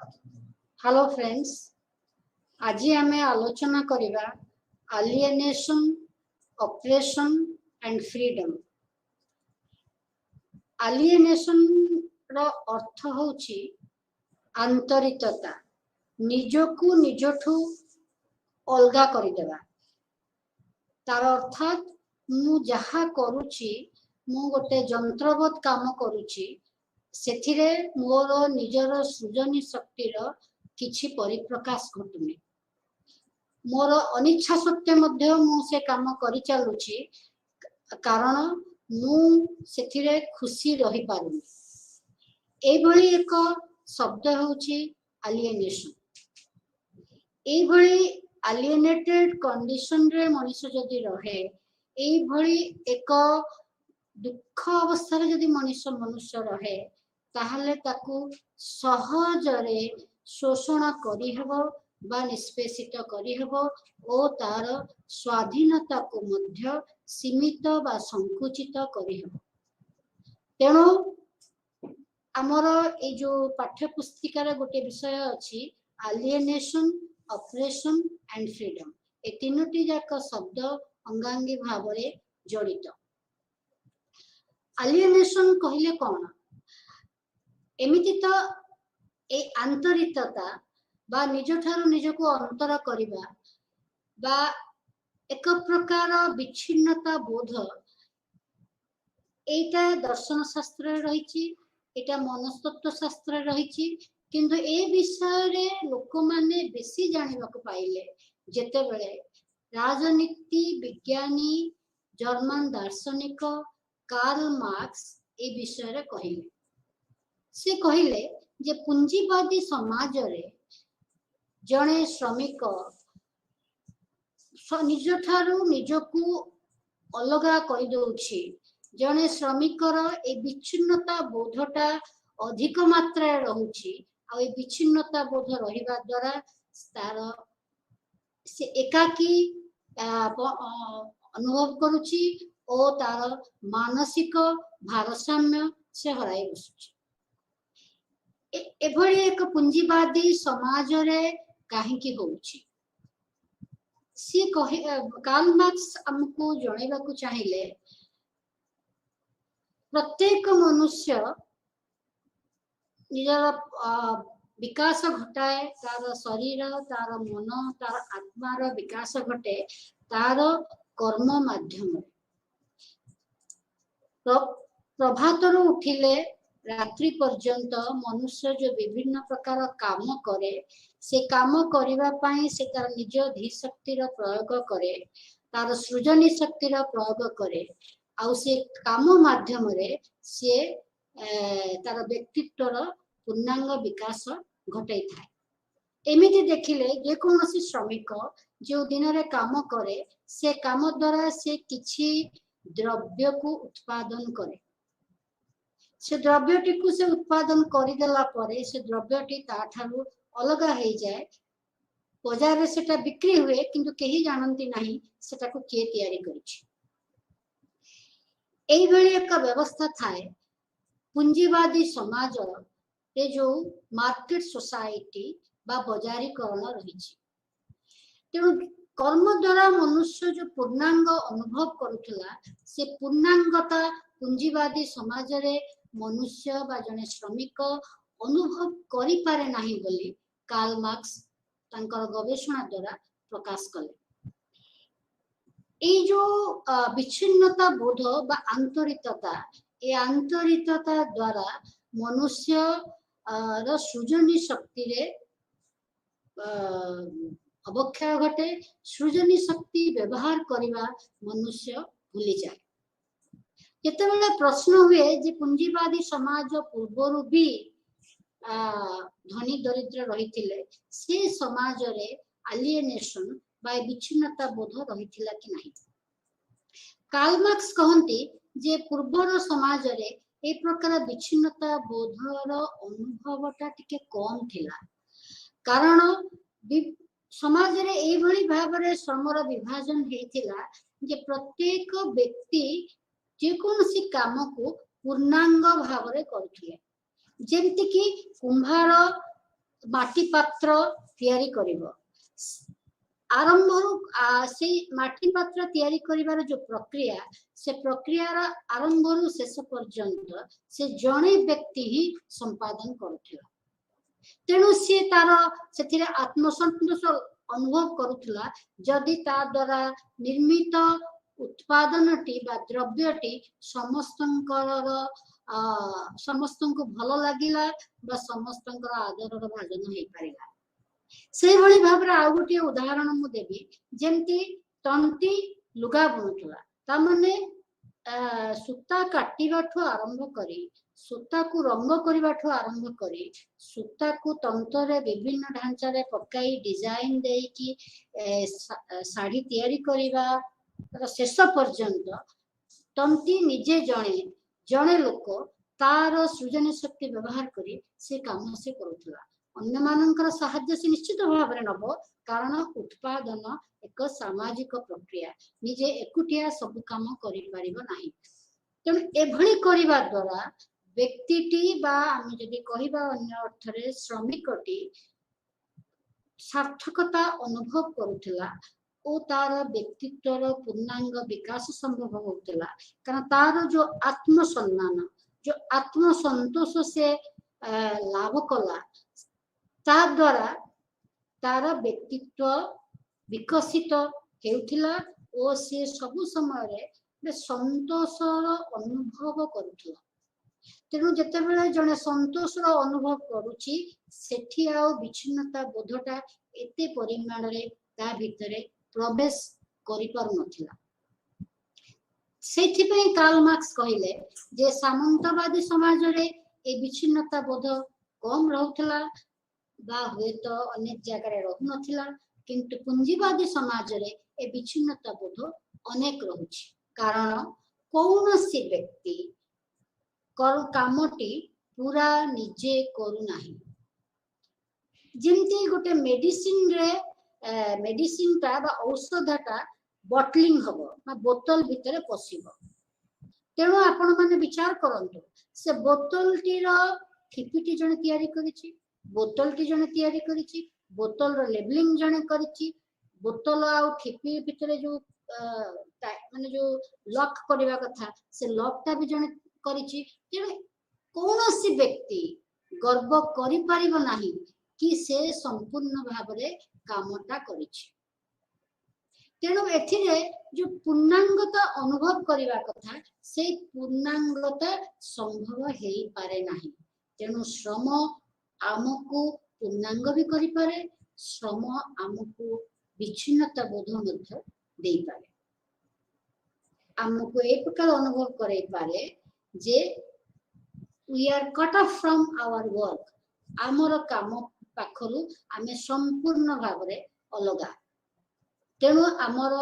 Hello friends, आज आम आलोचना करिबा एलिएनेशन, ऑपरेशन एंड फ्रीडम। एलिएनेशन रो अर्थ होची आंतरिकता, निजकु निजठू अलगा करिदेबा। तार अर्थात मु जहा करूची, मु गोटे जंत्रवत काम करूची, सेथिरे मोर निजर सृजनी शक्तिर किछि परिप्रकाश घटुनी। मोर अनिच्छा सत्य मध्य मु से काम करि चालुची, कारण मु सेथिरे खुशी रही पारुनी। एई भली एक शब्द होची एलिएनेशन। एई भली एलिएनेटेड कंडीशन रे मनुष्य जदि रहे, एई भली एक दुख अवस्था रे जदि मनुष्य रहे, ताहले ताकू सहजरे शोषण करी हेबो बा निष्पेषित करी हेबो ओ तार स्वाधीनता को मध्य सीमित बा संकुचित करी हेबो। तेणु आमर ए जो पाठ्य पुस्तिकार गोटे विषय अछि एलिएनेशन, ऑपरेशन एंड फ्रीडम। ए तीनोटी जाक शब्द अंगांगी भावरे जड़ित। एलिएनेशन कहिले कोन? एमिति तो ए आंतरिकता बा निज ठारू निजको अंतर करिबा बा एक प्रकार विच्छिन्नता बोध, एटा दर्शन शास्त्र रहिछि, एटा मनस्तत्व शास्त्र रहिछि। किंतु ए विषय रे लोक माने बेसी जानिबा को पाइले जेते बेले राजनीति विज्ञानी जर्मन दार्शनिक कार्ल मार्क्स ए विषय रे कहिले। से कहिले जे पुंजीवादी समाज रे जणे श्रमिक निज ठारू निजकू अलगा करि दउछि। जणे श्रमिकर ए विच्छिन्नता बोधटा अधिक मात्रा रहुछि। आ ए विच्छिन्नता बोध रहिबा द्वारा तार से एकाकी अनुभव करुछि ओ तार मानसिक भारसाम्य से हराई बसुछि। एभली एक पुंजीवादी समाज रे काहेकि होउछि? सी कहि कार्ल मार्क्स हमको जणैबा को चाहिले प्रत्येक मनुष्य निजर विकास घटाए, तार शरीर, तार मन, तार आत्मार विकास घटे तार कर्म माध्यम। प्रभातर उठिले रात्रि पर्यंत मनुष्य जो विभिन्न प्रकार काम करे, से काम करिबा पई से तार निज धी शक्तिर प्रयोग करे, तार सृजनी शक्तिर प्रयोग करे। आउ से काम माध्यम रे से तार व्यक्तित्वर पूर्णांग विकास घटाई थाए। एमिति देखिले जे कोनोसी श्रमिक जो दिन रे काम करे, से काम द्वारा से किछि द्रव्य को उत्पादन करे। से द्रव्यटी को से उत्पादन करिदेला परे से द्रव्यटी ताठारु अलगा हो जाए, बाजार रे सेटा बिक्री हुए, किंतु केही जानंती नाही सेटा को किए तयारी करिछि। एई भली एक व्यवस्था थाए पुंजीवादी समाज रे जो मार्केट सोसाइटी बा बजारीकरण रहिछि। तेणु कर्म द्वारा मनुष्य जो पूर्णांग अनुभव करुथला, से पूर्णांगता पुंजीवादी समाज रे मनुष्य बा जने श्रमिक अनुभव करि पारे नाही बोली कार्ल मार्क्स तांकर गवेषणा द्वारा प्रकाश कले। ए जो विच्छिन्नता बोध बा आंतरिकता, ए आंतरिकता द्वारा मनुष्य रो सृजनी शक्ति रे अवक्षय घटे। सृजनी शक्ति व्यवहार करिबा मनुष्य भूली जाए। जेतेबेले प्रश्न हुए जे पुंजीवादी समाज पूर्वरु भी धनी दरिद्र रहिथिले, से समाज रे एलिएनेशन बा विच्छिन्नता बोध रहिथिला कि नाही? कार्ल मार्क्स कहंती जे पूर्वर समाज रे ए प्रकार विच्छिन्नता बोधर अनुभवटा टिके कम थिला। कारण समाज रे ए भली भाबरे श्रमर विभाजन हेतिला जे प्रत्येक व्यक्ति जे कोनोसी काम को पूर्णांग भावरे करथिले। जेमति कि कुंभार माटी पात्र तैयारी करिवो आरंभ से माटी पात्र तैयारी करिवार जो प्रक्रिया से प्रक्रियार आरंभ शेष पर्यंत से जड़े व्यक्ति ही संपादन करुथिला तेणु सी तार से आत्मसंतोष अनुभव करुथिला जदि ता द्वारा निर्मित उत्पादनटी बा द्रव्यटी समस्तंको भल लागिला बा समस्तंकर आदरर भाजन हो पारिला से भली भाबरे आ गोटे उदाहरण मु देबी जेमती तंती लुगा बुनुथला ता माने सूता काटिबाठु आरंभ करी सूता को रंग करिबाठु आरंभ करी सूता को तंतरे विभिन्न ढांचा रे पकाई डिजाइन देई कि साड़ी तैयारी करिबा शेष पर्यंत तंती निजे जणे लोक तार सृजन शक्ति व्यवहार करी से काम से करुथला अन्य मानकर साहाय्य से निश्चित भाव में नब कारण उत्पादन एक सामाजिक प्रक्रिया निजे एकुटिया सब काम करि परिबो नाही तेणु एभली करिबा द्वारा व्यक्तिटी बा आम जदि कहिबा अन्य अर्थरे श्रमिकटी सार्थकता अनुभव करुथला ओ तार व्यक्तित्वर पूर्णांग विकास संभव होता कारण तार जो आत्मसम्मान जो आत्मसंतोष से लाभ कला ता द्वारा तार व्यक्तित्व विकसित हेउथिला ओ से सब समय संतोषर अनुभव करुथला तेणु जिते बेले जने संतोषर अनुभव करुची सेठी आ विच्छिन्नता बोधटा एते परिमाण रे ता भितरे प्रवेश करि पारु नथिला सेठी पे कार्ल मार्क्स कहिले जे सामंतवादी समाज रे ए विच्छिन्नता बोध कम रहउथला बा हुए तो अनेक जगह रे रहु नथिला किंतु पूंजीवादी समाज रे ए विच्छिन्नता बोध अनेक रहुछि कारण कौनसी व्यक्ति कामटी पूरा निजे करू नाही जेमती गोटे मेडिसिन रे मेडिसिन टा बा औषधटा बटलिंग हबो बा बोतल भितरे पसिबो तेणु आपण माने विचार करंतु से बोतल टी रो ठिपिटी जने तयारी करिछि बोतल टी जने तयारी करिछि बोतल रो लेबलिंग जने करिछि बोतल आ ठिपी भितरे जो माने जो लॉक करबा कथा से लॉक टा भी जने करिछि तेणु कौनसी व्यक्ति गर्व करि परिबो नाही कि से संपूर्ण भाव रे कामटा करिछि तेणु एथिरे जो पूर्णांगता अनुभव करिबा कथा से पूर्णांगता संभव हेई पारे नाही तेणु श्रम आमको पूर्णांग भी करि पारे श्रम आमको विच्छिन्नता बोध मध्य देई पारे आमको एक प्रकार अनुभव करे पारे जे we are cut off from our work आमर काम पाखरु आमे संपूर्ण भाव रे अलगा तेणु आमर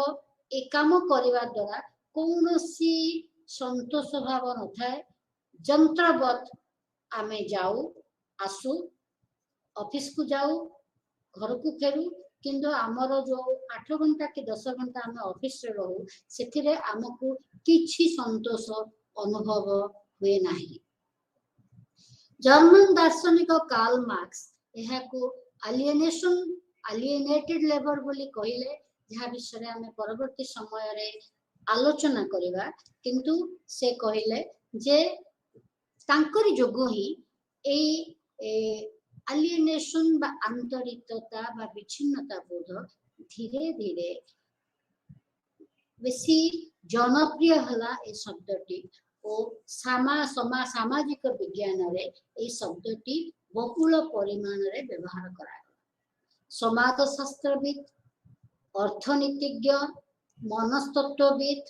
ए काम करिवा द्वारा कौनसी संतोष भाव न थाए जंत्रवत आमे जाऊ आसु ऑफिस को जाऊ घर को फेरू किंतु आमर जो 8 घंटा कि 10 घंटा आमे ऑफिस रे रहू सेथिरे हमकु किछि संतोष अनुभव हुए नाही जर्मन दार्शनिक कार्ल मार्क्स यह को अलिएनेटेड लेबर बोली कहिले जहाँ विषय आमे परवर्ती समय रे आलोचना करिवा किंतु से कहिले जे तांकरी जोगो ही ए अलिएनेशन बा आंतरिकता बा विच्छिन्नता बोध धीरे धीरे बेसी जनप्रिय हला ए शब्दटी ओ सामाजिक विज्ञान रे ए शब्दटी बहुल परिमाण रे व्यवहार करा समाज शास्त्रविद अर्थनीतिज्ञ मनस्तत्वविद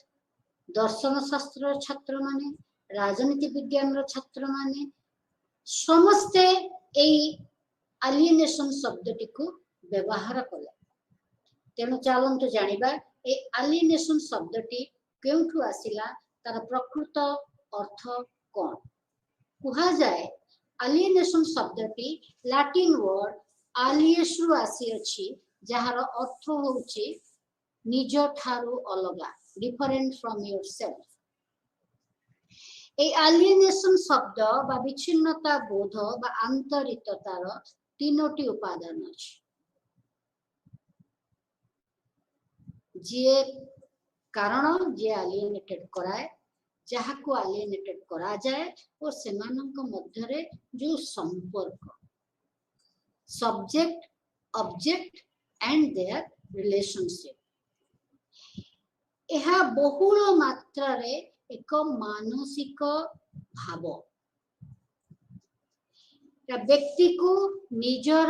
दर्शन शास्त्र छात्र माने राजनीति विज्ञान छात्र माने समस्ते ए अलिएनेशन शब्दटी को व्यवहार कले तेणु चलंतु जानिबा ए अलिएनेशन शब्दटी केउठु आसिला तार प्रकृत अर्थ कोन कुहा जाए अलिएनेशन शब्दटी लैटिन वर्ड अलिएस रु आसी अछि जहार अर्थ होउची निज ठारू अलगा डिफरेंट फ्रॉम योरसेल्फ ए अलिएनेशन शब्द बा विच्छिन्नता बोध बा आंतरिकतार तीनोटी उपादान अछि जे कारण जे एलिएनेटेड कराए जहाको एलिएनेटेड करा जाए और सेमानक मध्यरे जो संपर्क subject object and their relationship यह बहुल मात्रा रे एक मानसिक भाव व्यक्ति को निजर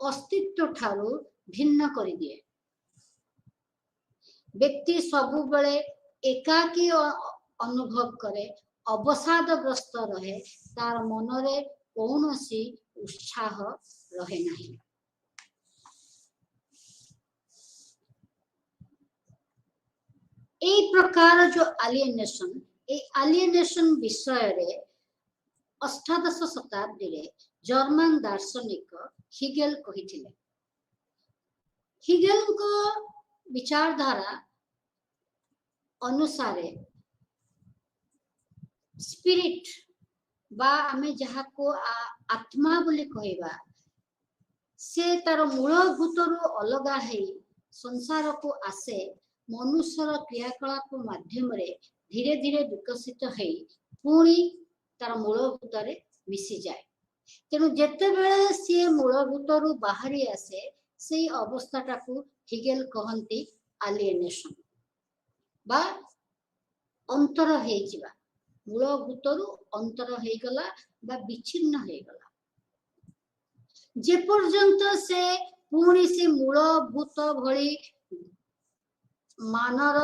अस्तित्व ठारू भिन्न कर दिए व्यक्ति सबु बेले एकाकी अनुभव करे अवसादग्रस्त रहे तार मनरे कौनसी उत्साह रहे नहीं ए प्रकार जो एलिएनेशन विषय रे अष्टादश शताब्दी रे जर्मन दार्शनिक हिगेल कहिथिले हिगेल को विचारधारा अनुसारे स्पिरिट बा आमे जहा को आत्मा बोली कहबा से तार मूलभूतरू अलगा है संसार को आसे मनुष्यर क्रियाकलाप माध्यम रे धीरे धीरे विकसित है पुणी तार मूलभूत रे मिसी जाए तेणु जेते बेले सी मूलभूतरू बाहरी आसे से अवस्थाटा को हिगेल कहंती एलिएनेशन बा अंतर हे जिबा मूलभूतरू अंतर हे गला बा विच्छिन्न हे गला जे पर्यंत से पुणी से मूलभूत भली मानर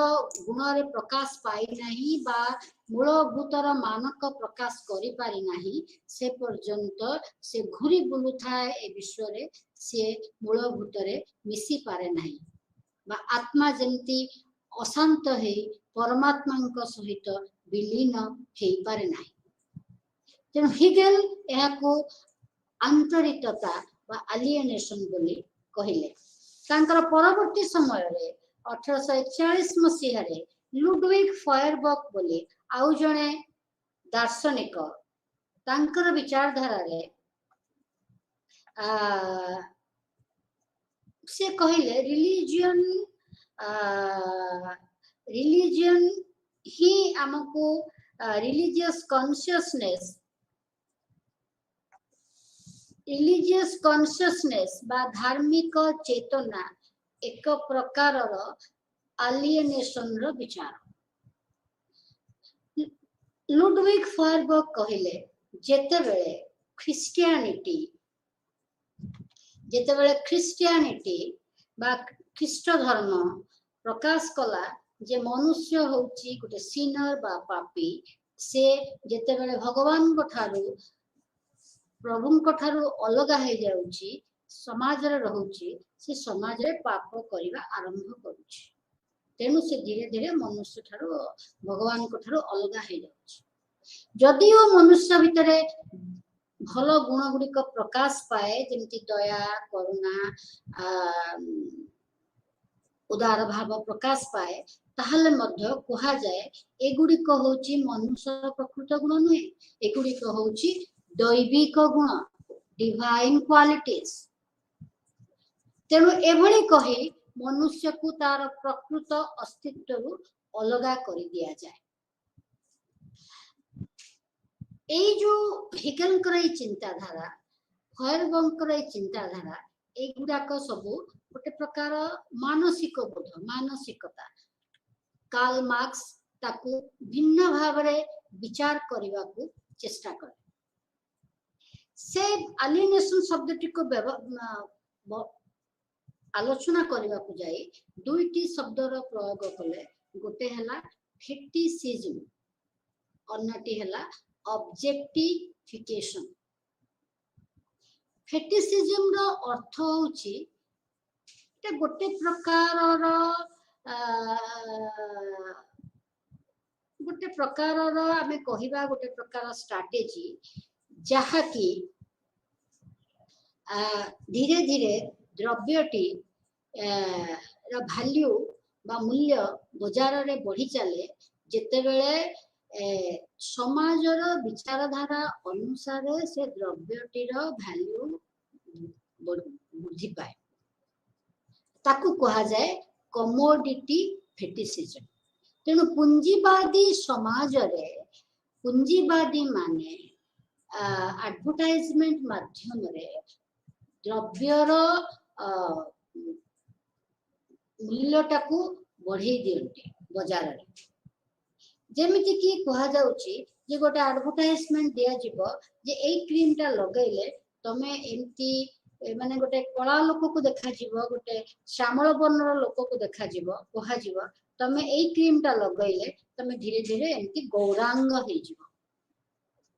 गुण रे प्रकाश पाई नहीं बा मूलभूतर मानक प्रकाश करि पारि नहीं से पर्यंत से घुरी बुलु थाए ए विश्व रे से मूलभूत रे मिसी पारे नहीं बा आत्मा जंती अशांत है परमात्मा सहित विलीन हे पारे नहीं तेणु हिगेल एहाको आंतरिकता बा एलिएनेशन बोली कहिले तांकर परवर्ती समय रे 1841 मसीह रे लुडविग फायरबर्ग बोली आउ जणे दार्शनिक तांकर विचारधारा रे से कहिले रिलीजियन ही हमको रिलीजियस कॉन्शियसनेस बा धार्मिक चेतना एक प्रकार एलिएनेशन रो विचार लुडविग फायरबर्ग कहिले जेतेबेले ख्रिस्टियानिटी बा ख्रीष्ट धर्म प्रकाश कला जे मनुष्य होची गोटे सिनर बा पापी से जेतेबेले भगवान को ठारू प्रभु को ठारू अलगा हे जाउची समाज रे रहउची से समाज रे पाप करिवा आरंभ करूची तेनु से धीरे धीरे मनुष्य ठारू भगवान को ठारू अलगा हे जाउची जदियो मनुष्य भितरे भलो गुण गुडी को प्रकाश पाए जेमति दया करुणा उदार भाव प्रकाश पाए ताहले मध्य कहा जाए एगुडी को होची मनुष्य प्रकृत गुण नुहे एगुडी को होची दैविक गुण डिवाइन क्वालिटीज तेणु एभली कही मनुष्य को तार प्रकृत अस्तित्व अलगा कर दिया जाए ए जो हिगेल चिंताधारा फायरबर्ग चिंताधारा एगुड़ाक सबू गोटे प्रकार मानसिक बोध मानसिकता कार्ल मार्क्स ताकू भिन्न भाव रे विचार करने को चेष्टा करे से एलिएनेशन शब्दटी को आलोचना करने को जाई दुईटी शब्दर प्रयोग कले गोटे हला फेटिसिज्म अन्यटी हला ऑब्जेक्टिफिकेशन फेटिसिज्म रो अर्थ होची ते गोटे प्रकार रो आमे कहिबा गोटे प्रकार स्ट्रैटेजी जहा कि धीरे धीरे द्रव्यटी वैल्यू बा मूल्य बाजार रे बढ़ी चले जेते बेले समाजर विचारधारा अनुसार से द्रव्यटीर वैल्यू बुझी पाए ताकू कहा जाए कमोडिटी फेटिसिज्म। तेणु पुंजीवादी समाज रे पुंजीवादी माने एडवर्टाइजमेंट माध्यम रे द्रव्यर मूल्यटाकू बढ़े दियंती बाजार रे। जेमिति कि कहा जाउची जे गोटे एडवर्टाइजमेंट दिया जिवो जे एई क्रीम टा लगैले तमे एमती माने गोटे कला लोक को देखा जिवो गोटे श्यामल वर्णर लोक को देखा जिवो कहा जिवो तमे एई क्रीम टा लगैले तमे धीरे धीरे एमती गौरांग हे जिवो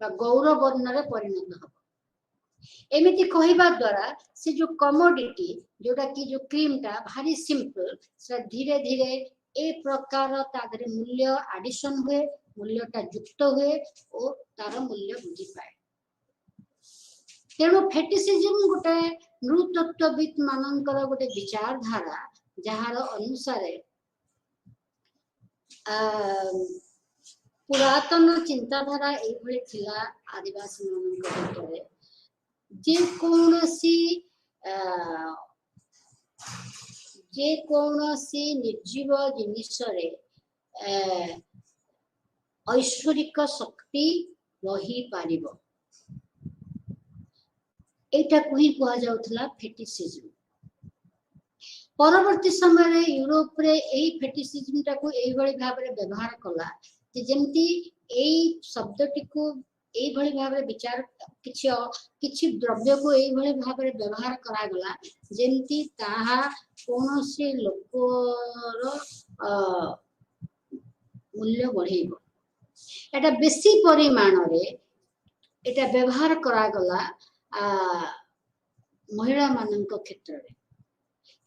बा गौर वर्णरे परिणत हबो। एमिति कहिबा द्वारा से जो कमोडिटी जोटा कि जो क्रीम टा भारी सिंपल से धीरे धीरे ए प्रकार तादरे मूल्य एडिशन हुए मूल्यटा युक्त हुए और तार मूल्य बुझी पाए। तेणु फेटिसिज्म गोटे नृतत्वविद मानकर गोटे विचारधारा जहार अनुसार पुरातन चिंताधारा एभली थिला आदिवासी मानकर भितरे जे कौनसी निर्जीव जिनिस रे ऐश्वरिक शक्ति रही पारिबो एटा कोही कहा जाउथला फेटिसिज्म। परवर्ती समय रे यूरोप रे एई फेटिसिज्म टाको एई भली भाबरे व्यवहार कला जे जेमती एई शब्दटी को एई भली भाबरे विचार किछि द्रव्य को एई भली भाबरे व्यवहार करा गला जेमती ताहा कोनोसी लोकर मूल्य बढ़ेबो। एटा बेसी परिमाण रे एटा व्यवहार करा गला महिला मानक क्षेत्र रे।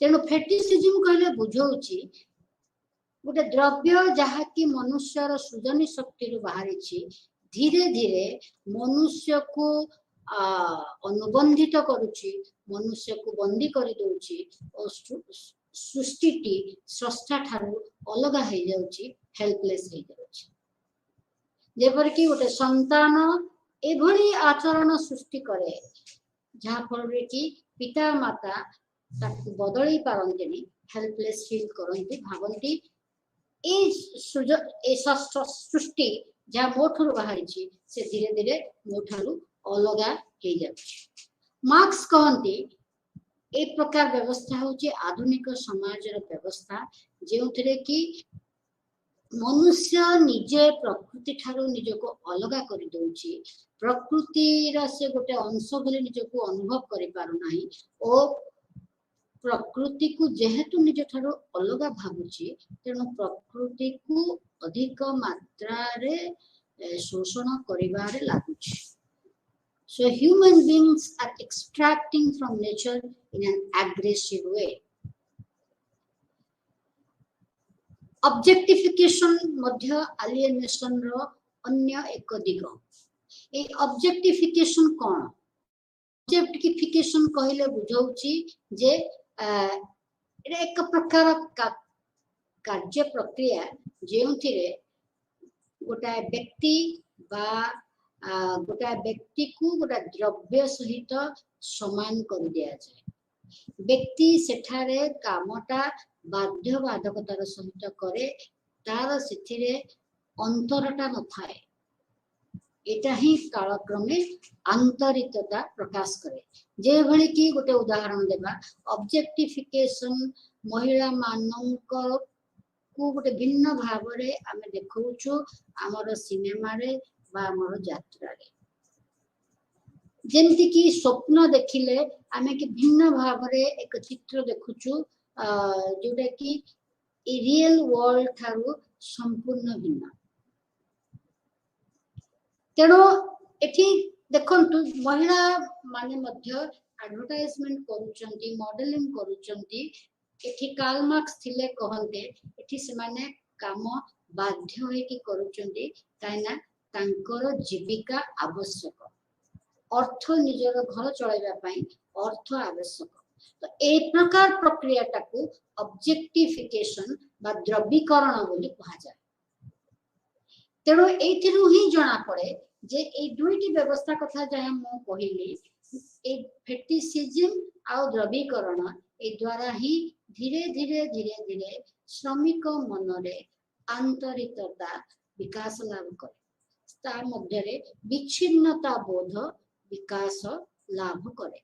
तेणु फेटिसिज्म कहले बुझौची गोटे द्रव्य जहा कि मनुष्यर सृजनी शक्ति बाहरी धीरे धीरे मनुष्य को अनुबंधित करुची मनुष्य को बंदी कर दउची और सृष्टिटी स्रष्टा ठारू अलग हो जाउची हेल्पलेस हो जाउची। जेपर कि गोटे संतान एभली आचरण सृष्टि करे जहाँ फल रे कि पिता माता ताकू बदली पारंतिनी हेल्पलेस फील करंती भावंती ए सृष्टि जहाँ मोठरू बाहरी से धीरे धीरे मोठारू अलगा हो जाउची। मार्क्स कहती ए प्रकार व्यवस्था होची आधुनिक समाज रो व्यवस्था जेउथिरे कि मनुष्य निजे प्रकृति ठारू निजको अलगा कर दउची प्रकृति रा से गोटे अंश बोली निजको अनुभव करि पारु नाही ओ प्रकृति को जेहेतु निज ठारू अलगा भाबुची तेणु प्रकृति को अधिक मात्रा रे शोषण करिबारे लागुची। So human beings are extracting from nature in an aggressive way. Objectification Madhya alienation रो अन्य एक दिग। ए objectification कौन? Objectification कहले बुझौची जे एक प्रकार कार्य प्रक्रिया जेउथिरे गोटा व्यक्ति बा गोटा व्यक्ति को गोटा द्रव्य सहित समान कर दिया जाए। व्यक्ति सेठारे कामटा बाध्य बाधकतार सहित करे तार सिथिरे अंतरटा न थाए एटा ही कालक्रमे आंतरिकता प्रकाश करे। जे भली कि गोटे उदाहरण देबा ऑब्जेक्टिफिकेशन महिला मानक को गोटे भिन्न भाव रे आमे देखौछु हमर सिनेमा रे बा हमर यात्रा रे जेमति कि स्वप्न देखिले आमे कि भिन्न भाव रे एक चित्र देखुछु जोटा कि रियल वर्ल्ड थारू संपूर्ण भिन्न। तेणु एठी देखंतु महिला माने मध्य एडवर्टाइजमेंट करूचंती मॉडलिंग करूचंती एठी कार्ल मार्क्स थिले कहंते एठी से माने काम बाध्य होई कि करूचंती काइना तांकर जीविका आवश्यक अर्थ निजर घर चलाइबा पई अर्थ आवश्यक। तो ए प्रकार प्रक्रिया टाकू ऑब्जेक्टिफिकेशन बा द्रव्यीकरण बोली कहा जाय। तेणु एथिरु ही जणा पड़े जे ए दुईटी व्यवस्था कथा जहा मो कहिली ए फेटिसिज्म ଆଉ ଦ୍ରବୀକରଣ ଏ ଦ୍ୱାରା ହିଁ ଧୀରେ ଧୀରେ ଧୀରେ ଧୀରେ ଶ୍ରମିକ ମନରେ ଆନ୍ତରିକତା ବିକାଶ ଲାଭ କରେ। ତା ମଧ୍ୟରେ ବିଚ୍ଛିନ୍ନତା ବୋଧ ବିକାଶ ଲାଭ କରେ।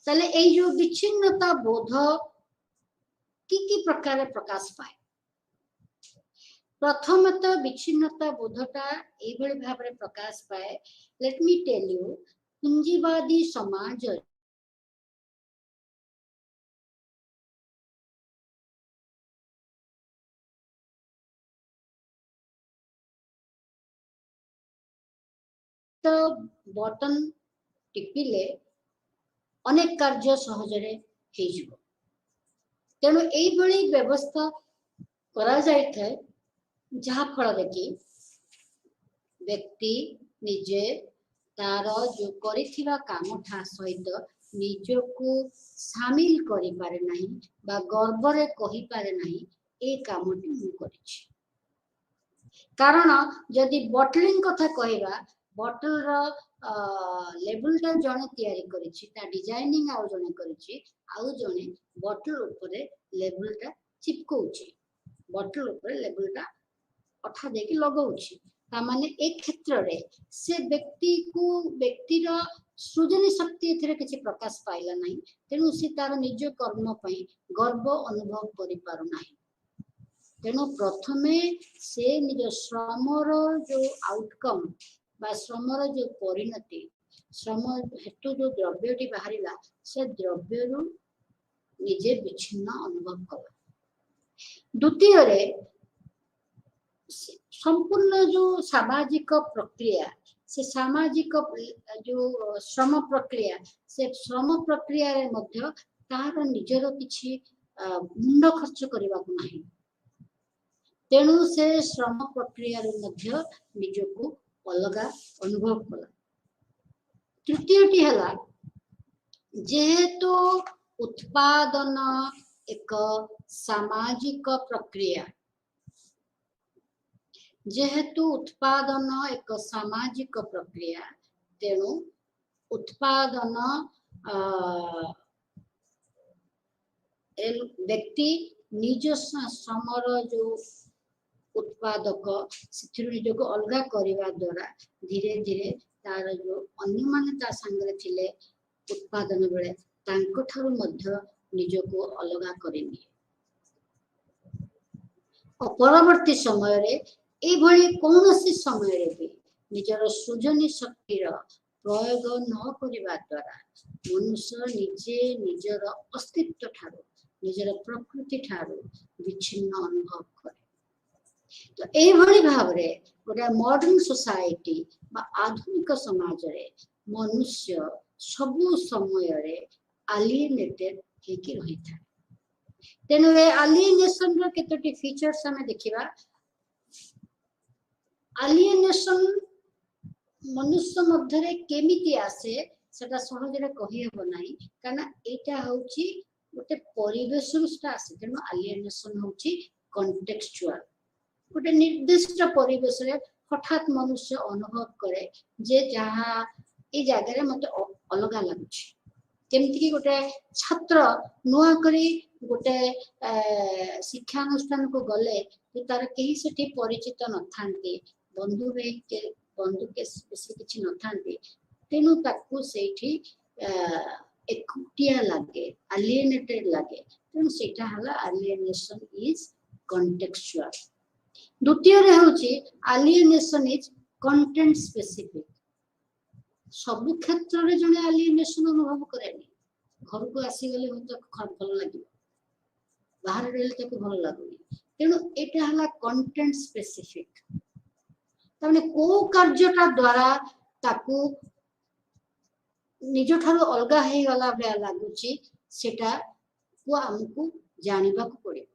ତାହେଲେ এই ଯୋଉ ବିଚ୍ଛିନ୍ନତା ବୋଧ କି ପ୍ରକାର ପ୍ରକାଶ ପାଏ? ପ୍ରଥମତଃ ବିଚ୍ଛିନ୍ନତା ବୋଧଟା ଏଇଭଳି ଭାବରେ ପ୍ରକାଶ ପାଏ। ଲେଟ୍ ମି ଟେଲ୍ ୟୁ, ପୁଞ୍ଜିବାଦୀ ସମାଜରେ ତ ବଟନ ଟିପିଲେ ଅନେକ କାର୍ଯ୍ୟ ସହଜରେ ହେଇଯିବ। ତେଣୁ ଏଇଭଳି ବ୍ୟବସ୍ଥା କରାଯାଇଥାଏ ଯାହା ଫଳରେ କି ବ୍ୟକ୍ତି ନିଜେ ତାର ଯୋଉ କରିଥିବା କାମଟା ସହିତ ନିଜକୁ ସାମିଲ କରିପାରେ ନାହିଁ ବା ଗର୍ବରେ କହିପାରେ ନାହିଁ ଏ କାମଟି ମୁଁ କରିଛି। କାରଣ ଯଦି ବଟଲିଂ କଥା କହିବା, ବଟଲର ଲେବୁଲଟା ଜଣେ ତିଆରି କରିଛି, ତା ଡିଜାଇନିଂ ଆଉ ଜଣେ କରିଛି, ଆଉ ଜଣେ ବଟଲ ଉପରେ ଲେବୁଲଟା ଚିପକଉଛି, ବଟଲ ଉପରେ ଲେବୁଲଟା ଅଠା ଦେଇକି ଲଗାଉଛି। ତାମାନେ ଏ କ୍ଷେତ୍ରରେ ସେ ବ୍ୟକ୍ତିର ସୃଜନୀ ଶକ୍ତି ଏଥିରେ କିଛି ପ୍ରକାଶ ପାଇଲା ନାହିଁ। ତେଣୁ ସେ ତାର ନିଜ କର୍ମ ପାଇଁ ଗର୍ବ ଅନୁଭବ କରିପାରୁନାହିଁ। ତେଣୁ ପ୍ରଥମେ ସେ ନିଜ ଶ୍ରମର ଯୋଉ ଆଉଟକମ୍ ବା ଶ୍ରମର ଯୋଉ ପରିଣତି, ଶ୍ରମ ହେତୁ ଯୋଉ ଦ୍ରବ୍ୟଟି ବାହାରିଲା, ସେ ଦ୍ରବ୍ୟରୁ ନିଜେ ବିଚ୍ଛିନ୍ନ ଅନୁଭବ କଲା। ଦ୍ୱିତୀୟରେ ସମ୍ପୂର୍ଣ୍ଣ ଯୋଉ ସାମାଜିକ ପ୍ରକ୍ରିୟା, ସେ ସାମାଜିକ ଯୋଉ ଶ୍ରମ ପ୍ରକ୍ରିୟା, ସେ ଶ୍ରମ ପ୍ରକ୍ରିୟାରେ ମଧ୍ୟ ତାହାର ନିଜର କିଛି ମୁଣ୍ଡ ଖର୍ଚ୍ଚ କରିବାକୁ ନାହିଁ। ତେଣୁ ସେ ଶ୍ରମ ପ୍ରକ୍ରିୟାରୁ ମଧ୍ୟ ନିଜକୁ ଅଲଗା ଅନୁଭବ କଲା। ତୃତୀୟଟି ହେଲା, ଯେହେତୁ ଉତ୍ପାଦନ ଏକ ସାମାଜିକ ପ୍ରକ୍ରିୟା, ଯେହେତୁ ଉତ୍ପାଦନ ଏକ ସାମାଜିକ ପ୍ରକ୍ରିୟା, ତେଣୁ ଉତ୍ପାଦନ ବ୍ୟକ୍ତି ନିଜ ଶ୍ରମର ଯୋଉ ଉତ୍ପାଦକ, ସେଥିରୁ ନିଜକୁ ଅଲଗା କରିବା ଦ୍ୱାରା ଧୀରେ ଧୀରେ ତାର ଯୋଉ ଅନ୍ୟମାନେ ତା ସାଙ୍ଗରେ ଥିଲେ ଉତ୍ପାଦନ ବେଳେ, ତାଙ୍କ ଠାରୁ ମଧ୍ୟ ନିଜକୁ ଅଲଗା କରିନିଏ। ପରବର୍ତ୍ତୀ ସମୟରେ ଏଇଭଳି କୌଣସି ସମୟରେ ବି ନିଜର ସୃଜନୀ ଶକ୍ତିର ପ୍ରୟୋଗ ନ କରିବା ଦ୍ୱାରା ମନୁଷ୍ୟ ନିଜେ ନିଜର ଅସ୍ତିତ୍ୱ ଠାରୁ, ନିଜର ପ୍ରକୃତି ଠାରୁ ବିଚ୍ଛିନ୍ନ ଅନୁଭବ କରେ। ତ ଏଇଭଳି ଭାବରେ ଗୋଟେ ମଡର୍ଣ୍ଣ ସୋସାଇଟି ବା ଆଧୁନିକ ସମାଜରେ ମନୁଷ୍ୟ ସବୁ ସମୟରେ ଆଲିଏନେଟେଡ ହେଇକି ରହିଥାଏ। ତେଣୁ ଏ ଆଲିଏନେସନର କେତୋଟି ଫିଚର୍ସ ଆମେ ଦେଖିବା। ଆଲିଏନେସନ ମନୁଷ୍ୟ ମଧ୍ୟରେ କେମିତି ଆସେ ସେଟା ସହଜରେ କହିହେବ ନାହିଁ, କାରଣ ଏଇଟା ହଉଛି ଗୋଟେ ପରିବେଶରୁ ସେଟା ଆସେ। ତେଣୁ ଆଲିଏନେସନ ହଉଛି କଣ୍ଟେକ୍ସଚୁଆଲ। ଗୋଟେ ନିର୍ଦ୍ଦିଷ୍ଟ ପରିବେଶରେ ହଠାତ୍ ମନୁଷ୍ୟ ଅନୁଭବ କରେ ଯେ ଯାହା ଏଇ ଜାଗାରେ ମତେ ଅଲଗା ଲାଗୁଛି। ଯେମିତିକି ଗୋଟେ ଛାତ୍ର ନୂଆ କରି ଗୋଟେ ଶିକ୍ଷାନୁଷ୍ଠାନକୁ ଗଲେ ତାର କେହି ସେଠି ପରିଚିତ ନଥାନ୍ତି, ବନ୍ଧୁ ବେଶୀ କିଛି ନଥାନ୍ତି, ତେଣୁ ତାକୁ ସେଇଠି ଏକୁଟିଆ ଲାଗେ, ଆଲିଏନେଟେଡ ଲାଗେ। ତେଣୁ ସେଇଟା ହେଲା ଆଲିଏନେସନ ଇଜ କଣ୍ଟେକ୍ସଚୁଆଲ। ଦ୍ୱିତୀୟରେ ହଉଛି ଆଲିଏନେସନ ଇଜ କଣ୍ଟେଣ୍ଟ ସ୍ପେସିଫିକ। ସବୁ କ୍ଷେତ୍ରରେ ଜଣେ ଆଲିଏନେସନ ଅନୁଭବ କରେନି। ଘରକୁ ଆସିଗଲେ ହୁଏତ ଭଲ ଲାଗିବ, ବାହାରେ ରହିଲେ ତାକୁ ଭଲ ଲାଗୁନି। ତେଣୁ ଏଇଟା ହେଲା କଣ୍ଟେଣ୍ଟ ସ୍ପେସିଫିକ। ତାମାନେ କୋଉ କାର୍ଯ୍ୟଟା ଦ୍ୱାରା ତାକୁ ନିଜ ଠାରୁ ଅଲଗା ହେଇଗଲା ଭଳିଆ ଲାଗୁଛି, ସେଟାକୁ ଆମକୁ ଜାଣିବାକୁ ପଡିବ।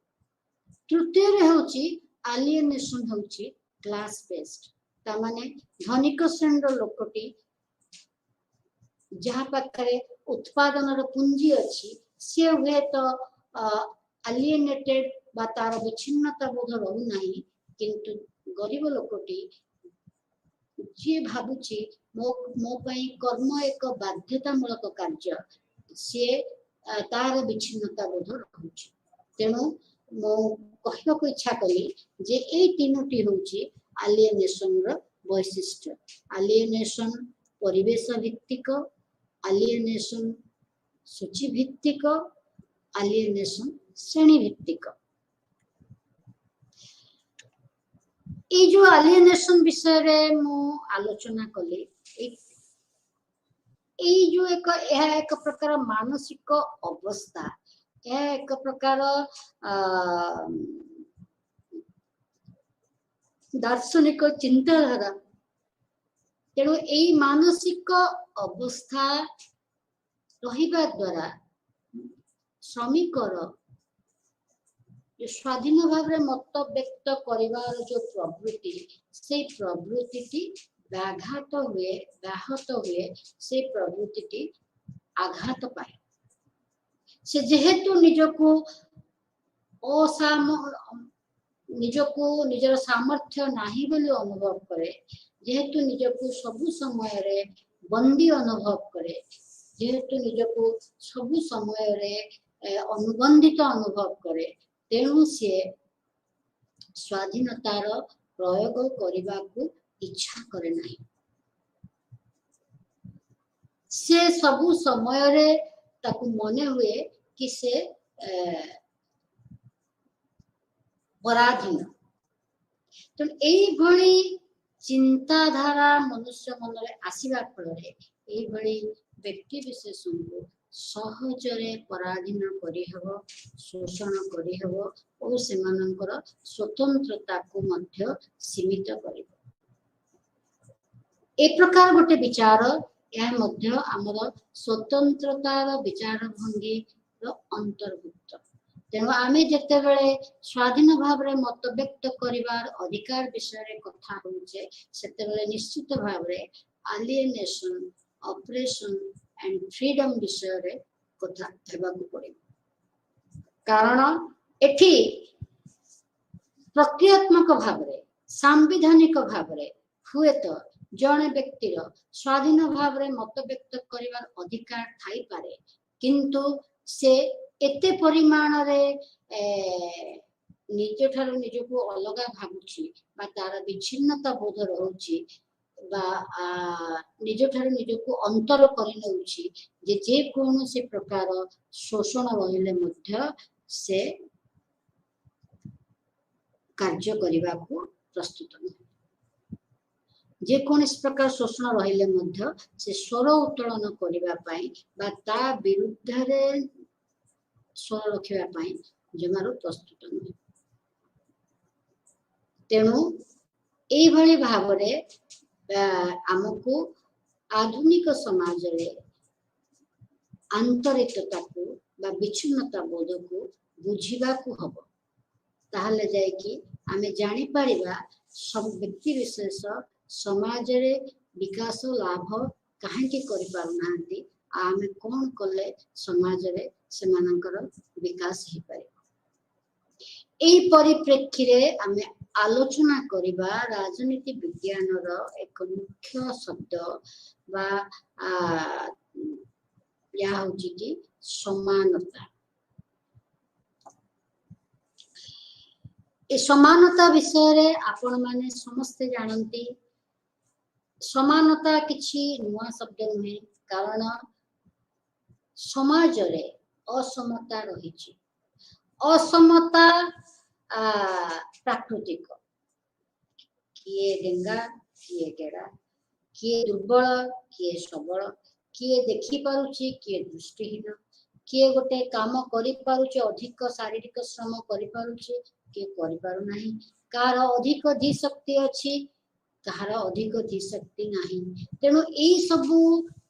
ତୃତୀୟରେ ହଉଛି ଆଲିଏନେସନ ହଉଛି କ୍ଲାସ ବେସ୍ଡ। ତାମାନେ ଧନିକ ଶ୍ରେଣୀର ଲୋକଟି ଯାହା ପାଖରେ ଉତ୍ପାଦନର ପୁଞ୍ଜି ଅଛି, ସିଏ ହୁଏତ ଆଲିଏନେଟେଡ ବା ତାର ବିଚ୍ଛିନ୍ନତା ବୋଧ ରହୁନାହିଁ। କିନ୍ତୁ ଗରିବ ଲୋକଟି ଯିଏ ଭାବୁଛି ମୋ ପାଇଁ କର୍ମ ଏକ ବାଧ୍ୟତାମୂଳକ କାର୍ଯ୍ୟ, सी तार विच्छिन्नता बोध रहुछि तेणु मो कहबाक इच्छा कली जे ए तीनोटी होछि एलिएनेशन रो वैशिष्ट्य एलिएनेशन परिवेश भित्तिक एलिएनेशन सूची भित्तिक एलिएनेशन श्रेणी भित्तिक ये जो एलिएनेशन विषय रे मु आलोचना कली जो एक प्रकार मानसिक अवस्था एक प्रकार दार्शनिक चिंताधारा तेणु यही मानसिक अवस्था रहिबा द्वारा श्रमिकर स्वाधीन भाव में मत व्यक्त करिवार जो प्रवृत्ति से प्रवृत्ति व्याघात हुए व्याहत हुए से प्रवृत्ति आघात पाए से जेहेतु निजको निजर सामर्थ्य नाही बोली अनुभव करे जेहेतु निजको सबु समय रे बंदी अनुभव करे जेहेतु निजको सबु समय रे अनुबंधित अनुभव करे तेणु से स्वाधीनतार प्रयोग करने को इच्छा करे नहीं से सबु समय रे ताकू मने हुए कि से पराधीन तो यही भली चिंताधारा मनुष्य मन रे आसीबा फल रे यही भली व्यक्ति विशेष को सहजरे पराधीन करी हबो शोषण करी हबो और सेमानंकर स्वतंत्रता को मध्य सीमित करिबो ए प्रकार गोटे विचार यह मध्य आमर स्वतंत्रतार विचार भंगी रो अंतर्भुक्त तेणु आमे जेते बेले स्वाधीन भाव रे मत व्यक्त करिवार अधिकार विषय रे कथा होचे सेते बेले निश्चित भाव रे एलिएनेशन ऑपरेशन एंड फ्रीडम विषय रे कथा हेबाकु पड़े कारण एठी प्रक्रियात्मक भाव रे सांविधानिक भाव रे हुए तो जने व्यक्तिर स्वाधीन भाव रे मत व्यक्त करिवार अधिकार थाई पारे किंतु से एते परिमाण रे निज ठारो निजको अलगा भाबुछि बा तार विच्छिन्नता बोध रहउछि बा निज ठारो निजको अंतर करि नउछि जे कोनोसी प्रकार शोषण रहिले मध्य से कार्य करिबा को प्रस्तुत न जे कोनोसी प्रकार शोषण रहिले मध्य से स्वर उत्तोलन करिबा पई बा ता विरुद्ध रे स्वर रखिबा पई जमारो प्रस्तुत न तेणु एई भली भाव रे आमको आधुनिक समाज रे आंतरिकता को बा विच्छिन्नता बोध को बुझिबा को हबो ताहले जाय कि आमे जानि परिबा सब व्यक्ति विशेष समाज रे विकास लाभ काहे के करि पारु नांती आमे कोन कले समाज रे सेमानकर विकास ही पारे एई परिप्रेक्षी रे आमे आलोचना करिबा राजनीति विज्ञान रो एक मुख्य शब्द बा या होची कि समानता ए समानता विषय रे आपण माने समस्ते जानंती समानता किछि नुआ शब्द नहे कारण समाज रे असमता रहिछि असमता प्राकृतिक किए डेंगा किए गेड़ा किए दुर्बल किए सबल किए देखि पारुछि किए दृष्टिहीन किए गोटे काम करि पारुछि अधिक शारीरिक श्रम करि पारुछि किए करि पारु नाही कार अधिक धी शक्ति अछि कार अधिक धी शक्ति नाही तेणु एई सबु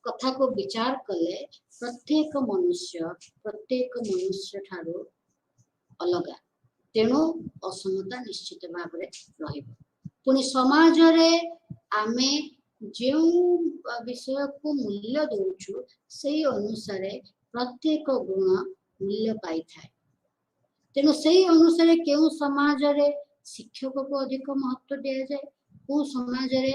कथा को विचार कले प्रत्येक मनुष्य ठारो अलगा तेणु असमता निश्चित भाव रे रहिबो पुनि समाज रे आमे जो विषय को मूल्य दउछु सेई अनुसार प्रत्येक गुण मूल्य पाई थाए तेणु सेई अनुसार केउ समाज रे शिक्षक को अधिक महत्व दिया जाए को समाज रे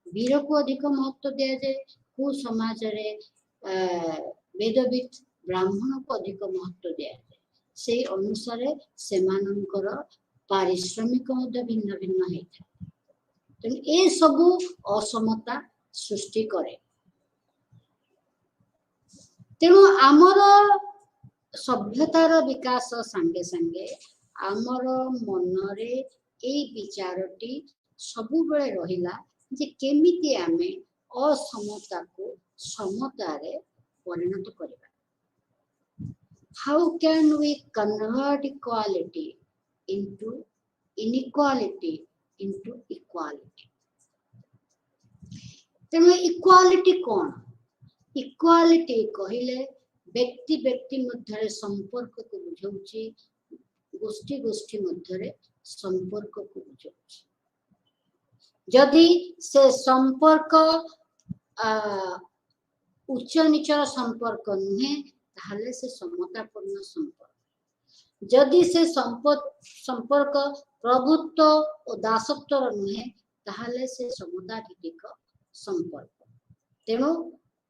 वीर को अधिक महत्व दिया जाए को समाज रे वेदविद ब्राह्मण को अधिक महत्व दिया जाए से अनुसार से पारिश्रमिक भिन्न भिन्न होता है तेणु ए सबू असमता सृष्टि करे तेणु आमर सभ्यतार विकास संगे संगे आमर मनरे ए विचारटी सबु बेले रहिला जे केमिति आमे असमता को समतारे परिणत करिबा how can we convert equality into inequality into equality तेणु इक्वालिटी कौन इक्वालिटी कहले व्यक्ति व्यक्ति मध्य संपर्क को बुझाउछि गोष्ठी गोष्ठी मध्य संपर्क को बुझाउछि जदि से संपर्क उच्च नीचर संपर्क नुहे ताहले से समतापूर्ण संपर्क जदि से संपर्क प्रभुत्व और दासत्व नुहे ताहले से समता भित्तिक संपर्क तेणु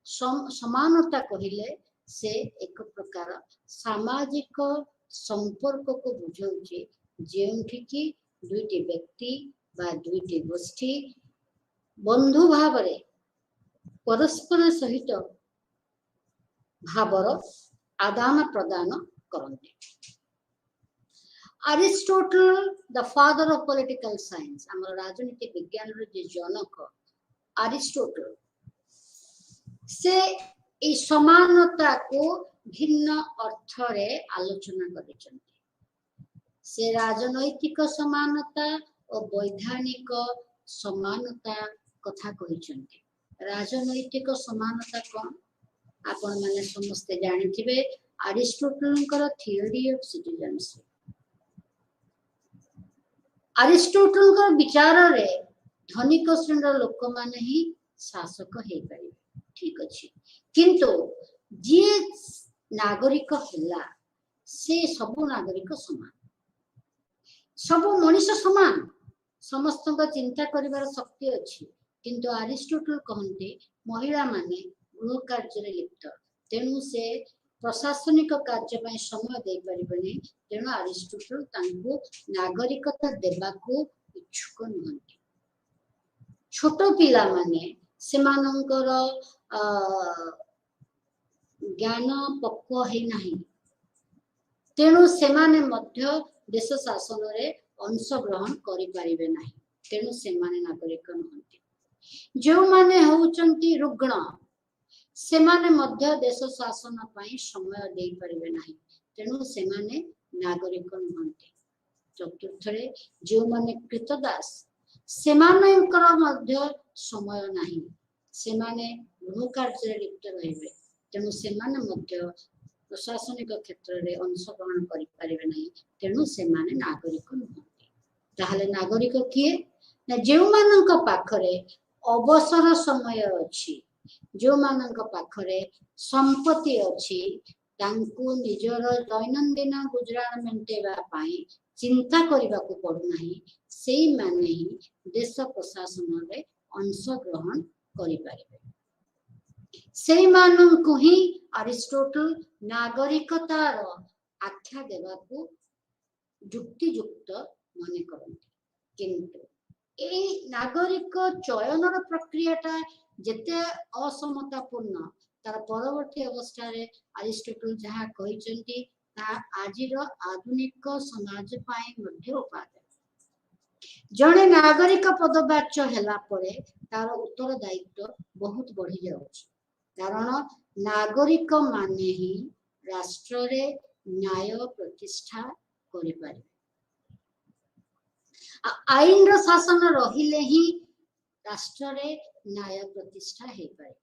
समानता कहले से एक प्रकार सामाजिक संपर्क को बुझाउछि जेउठी कि दुईटी व्यक्ति बा दुईटी गोष्ठी बंधु भाव रे परस्पर सहित भावर आदान प्रदान करते Aristotle the father of political science हमर राजनीति विज्ञान रे जे जनक अरिस्टोटल से ए समानता को भिन्न अर्थ रे आलोचना करिसंती से राजनैतिक समानता और वैधानिक समानता कथा कहिसंती राजनैतिक समानता कौन आपण माने समस्त जानिथिबे अरिस्टोटलकर थियोरी ऑफ सिटीजनशिप अरिस्टोटलकर विचार रे धनिक श्रेणीर लोक माने ही शासक हे परिबे ठीक अछि किंतु जे नागरिक होला से सब नागरिक समान सब मनुष्य समान समस्त चिंता करिवार शक्ति अछि किंतु अरिस्टोटल कहते महिला माने गृह कार्य लिप्त तेणु से प्रशासनिक कार्य पय समय दे परिबने तेणु अरिस्टोटल तांको नागरिकता देबाको इच्छुक नहंती छोट पिला माने सेमानंकर ज्ञान पक्व है नहीं तेणु सेमाने मध्य देश शासन रे अंश ग्रहण करि परिबे नहीं तेणु सेमाने नागरिक नहंती जो माने होउचंती रुग्ण सेमाने मध्य देश शासन पय समय दे परिबे नहीं तेणु सेमाने नागरिक नहंती चतुर्थ रे जो माने कृतदास सेमानंकर मध्य समय नहीं सेमाने गृह कार्य लिप्त रहिबे तेणु सेमाने मध्य प्रशासनिक क्षेत्र रे अंशग्रहण करि परिबे नहीं तेणु सेमाने नागरिक नहंती ताहले नागरिक किए ना जेउ मानक पाखरे अवसर समय अछि जो मानक पाखरे संपत्ति अछि तांकु निजर दैनंदिन गुजराण मेंटेबा पाई चिंता करबा को पड़ु नाही सेई माने ही देश प्रशासन रे अंशग्रहण करि परिबे सेई मानकु ही अरिस्टोटल नागरिकतार आख्या देबाकू युक्तियुक्त माने करंती किंतु ए नागरिक चयनर प्रक्रियाटा जेते असमतापूर्ण तार परवर्ती अवस्था रे अरिस्टोटल जहा कहिसंती ता आजिर आधुनिक समाज पाए मध्य उपादेय जणे नागरिक पदवाच्य हैला परे तार उत्तरदायित्व बहुत बढ़ी जाउछ कारण नागरिक माने ही राष्ट्र रे न्याय प्रतिष्ठा करि पारे आईन रो शासन रहिले ही राष्ट्र रे न्याय प्रतिष्ठा हे पारे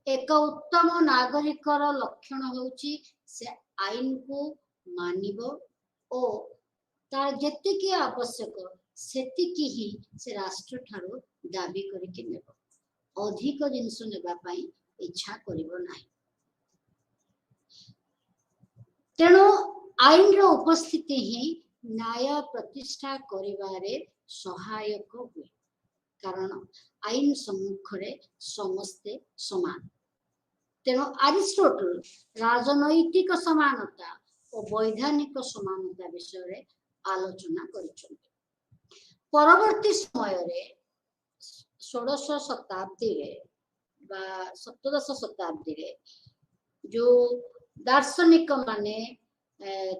एक उत्तम नागरिकर लक्षण होउची से आईन को मानिबो ओ तार जेतिकी आवश्यक सेतिकी ही से राष्ट्र ठारो दाबी करिके नेबो अधिक जिंस नेबा पई इच्छा करिवो नाही तेणु आईन रो उपस्थिति ही न्याय प्रतिष्ठा करिवारे सहायक हुए कारण आईन सम्मुख रे समस्ते समान तेणु अरिस्टोटल राजनैतिक समानता और वैधानिक समानता विषय आलोचना करिसेंति। परवर्ती समय रे 16 शताब्दी रे बा 17 शताब्दी रे जो दार्शनिक माने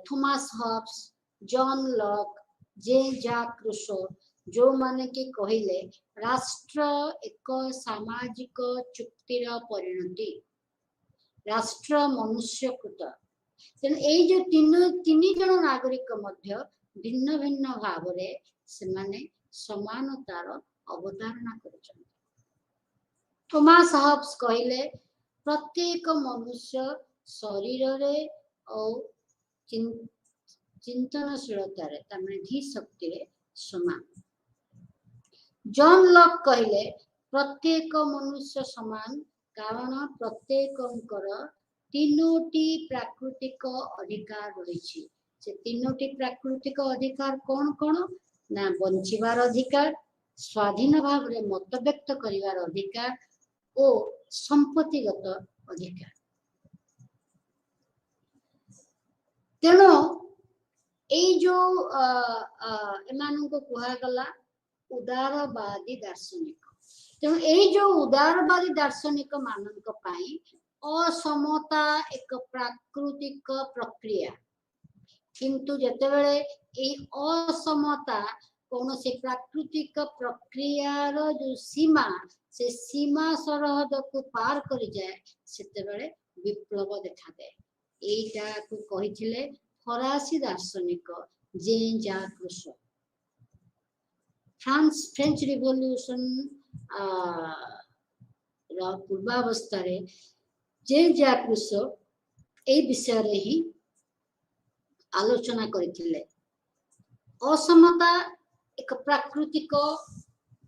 थॉमस हॉब्स, जॉन लॉक, जेन जैक रूसो जो माने कि कहिले राष्ट्र एक सामाजिक चुक्तिर परिणति, राष्ट्र मनुष्यकृत। तेणु एई जो तीन जन नागरिक मध्य भिन्न भिन्न भाव रे सेमाने समानतार अवधारणा करिसेंति। थॉमस हॉब्स कहिले प्रत्येक मनुष्य शरीर रे और चिंतनशीलता रे तमने धी शक्ति रे समान। जॉन लॉक कहिले प्रत्येक मनुष्य समान कारण प्रत्येकंकर तीनोटी प्राकृतिक अधिकार रही। से तीनोटी प्राकृतिक अधिकार कौन कौन ना बंचिबार अधिकार, स्वाधीन भाव रे मत व्यक्त करिवार अधिकार और संपत्तिगत अधिकार। तेणु एई जो एमाननको कुहा गला उदारवादी दार्शनिक। तेणु एई जो उदारवादी दार्शनिक माननक पाई असमता एक प्राकृतिक प्रक्रिया, किंतु जेतेबेले एई असमता कौन से प्राकृतिक प्रक्रियार जो सीमा से सीमा सरहद को पार करि जाए सेतेबेले विप्लव देखा दे। एटा को कहिथिले फरासी दार्शनिक जेन जैक रूसो। फ्रेंच रिवॉल्यूशन पूर्वावस्था रे जेन जैक रूसो ए विषय रे ही आलोचना करथिले। असमता एक प्राकृतिक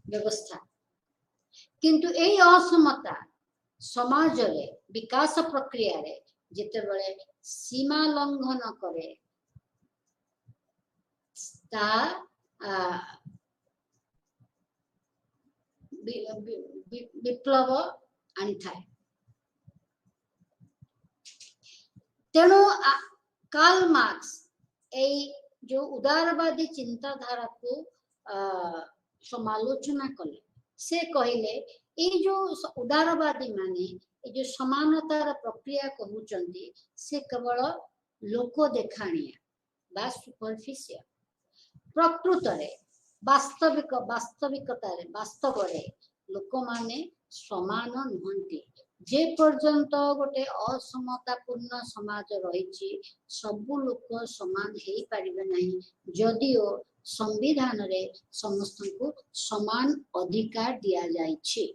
व्यवस्था, किंतु एई असमता समाज रे विकास प्रक्रिया रे जेतेबेले सीमा लंघन करे ता विप्लव आनी थाए। तेणु कार्ल मार्क्स ए जो उदारवादी चिंताधारा को समालोचना कले। से कहिले ए जो उदारवादी माने ए जो समानतार प्रक्रिया कहउचंती से केवल लोक देखाणिया बा सुपरफिशियल। प्रकृत रे वास्तविकता रे वास्तव रे लोक माने समान नुहंती। जे पर्यंत गोटे असमतापूर्ण समाज रही सबु लोक समान हेई पारिबे नहीं, जदिओ संविधान रे समस्त को समान अधिकार दिया जाइछि।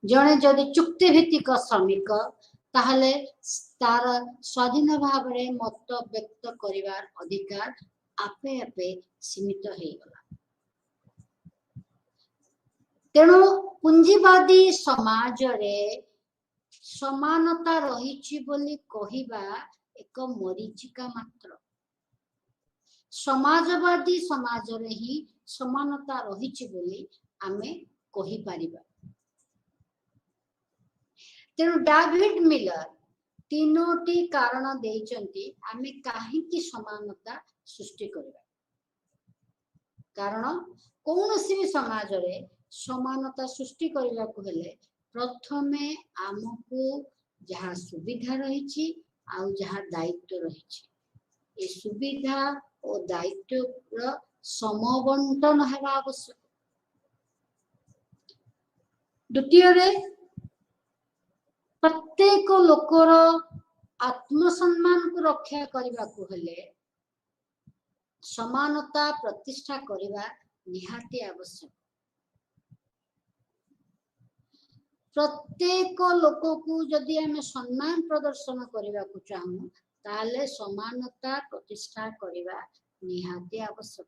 जने जदि चुक्ति भित्तिक श्रमिक ताहले तार स्वाधीन भाव रे मत व्यक्त करिवार अधिकार आपे आपे सीमित हेई गला। तेणु पुंजीवादी समाज रे समानता रही बोली कहिबा एक मरीचिका मात्र। समाजवादी समाज रे ही समानता रही बोली आमे कहि परिबा। तेणु डेविड मिलर तीनोटी कारण देइचंती आमे काहे की समानता सृष्टि करबा। कारण कौनसी भी समाज रे समानता सृष्टि करने को हेले प्रथमे आमको जहाँ सुविधा रही आउ जहाँ दायित्व रही ए सुविधा और दायित्व समबंटन हेबा आवश्यक। द्वितीय रे प्रत्येक लोकर आत्मसम्मान को रक्षा करने को हेले समानता प्रतिष्ठा करने निहाती आवश्यक। प्रत्येक लोक को जदि आम सम्मान प्रदर्शन करने को चाहूँ ताले समानता प्रतिष्ठा करने निहाती आवश्यक।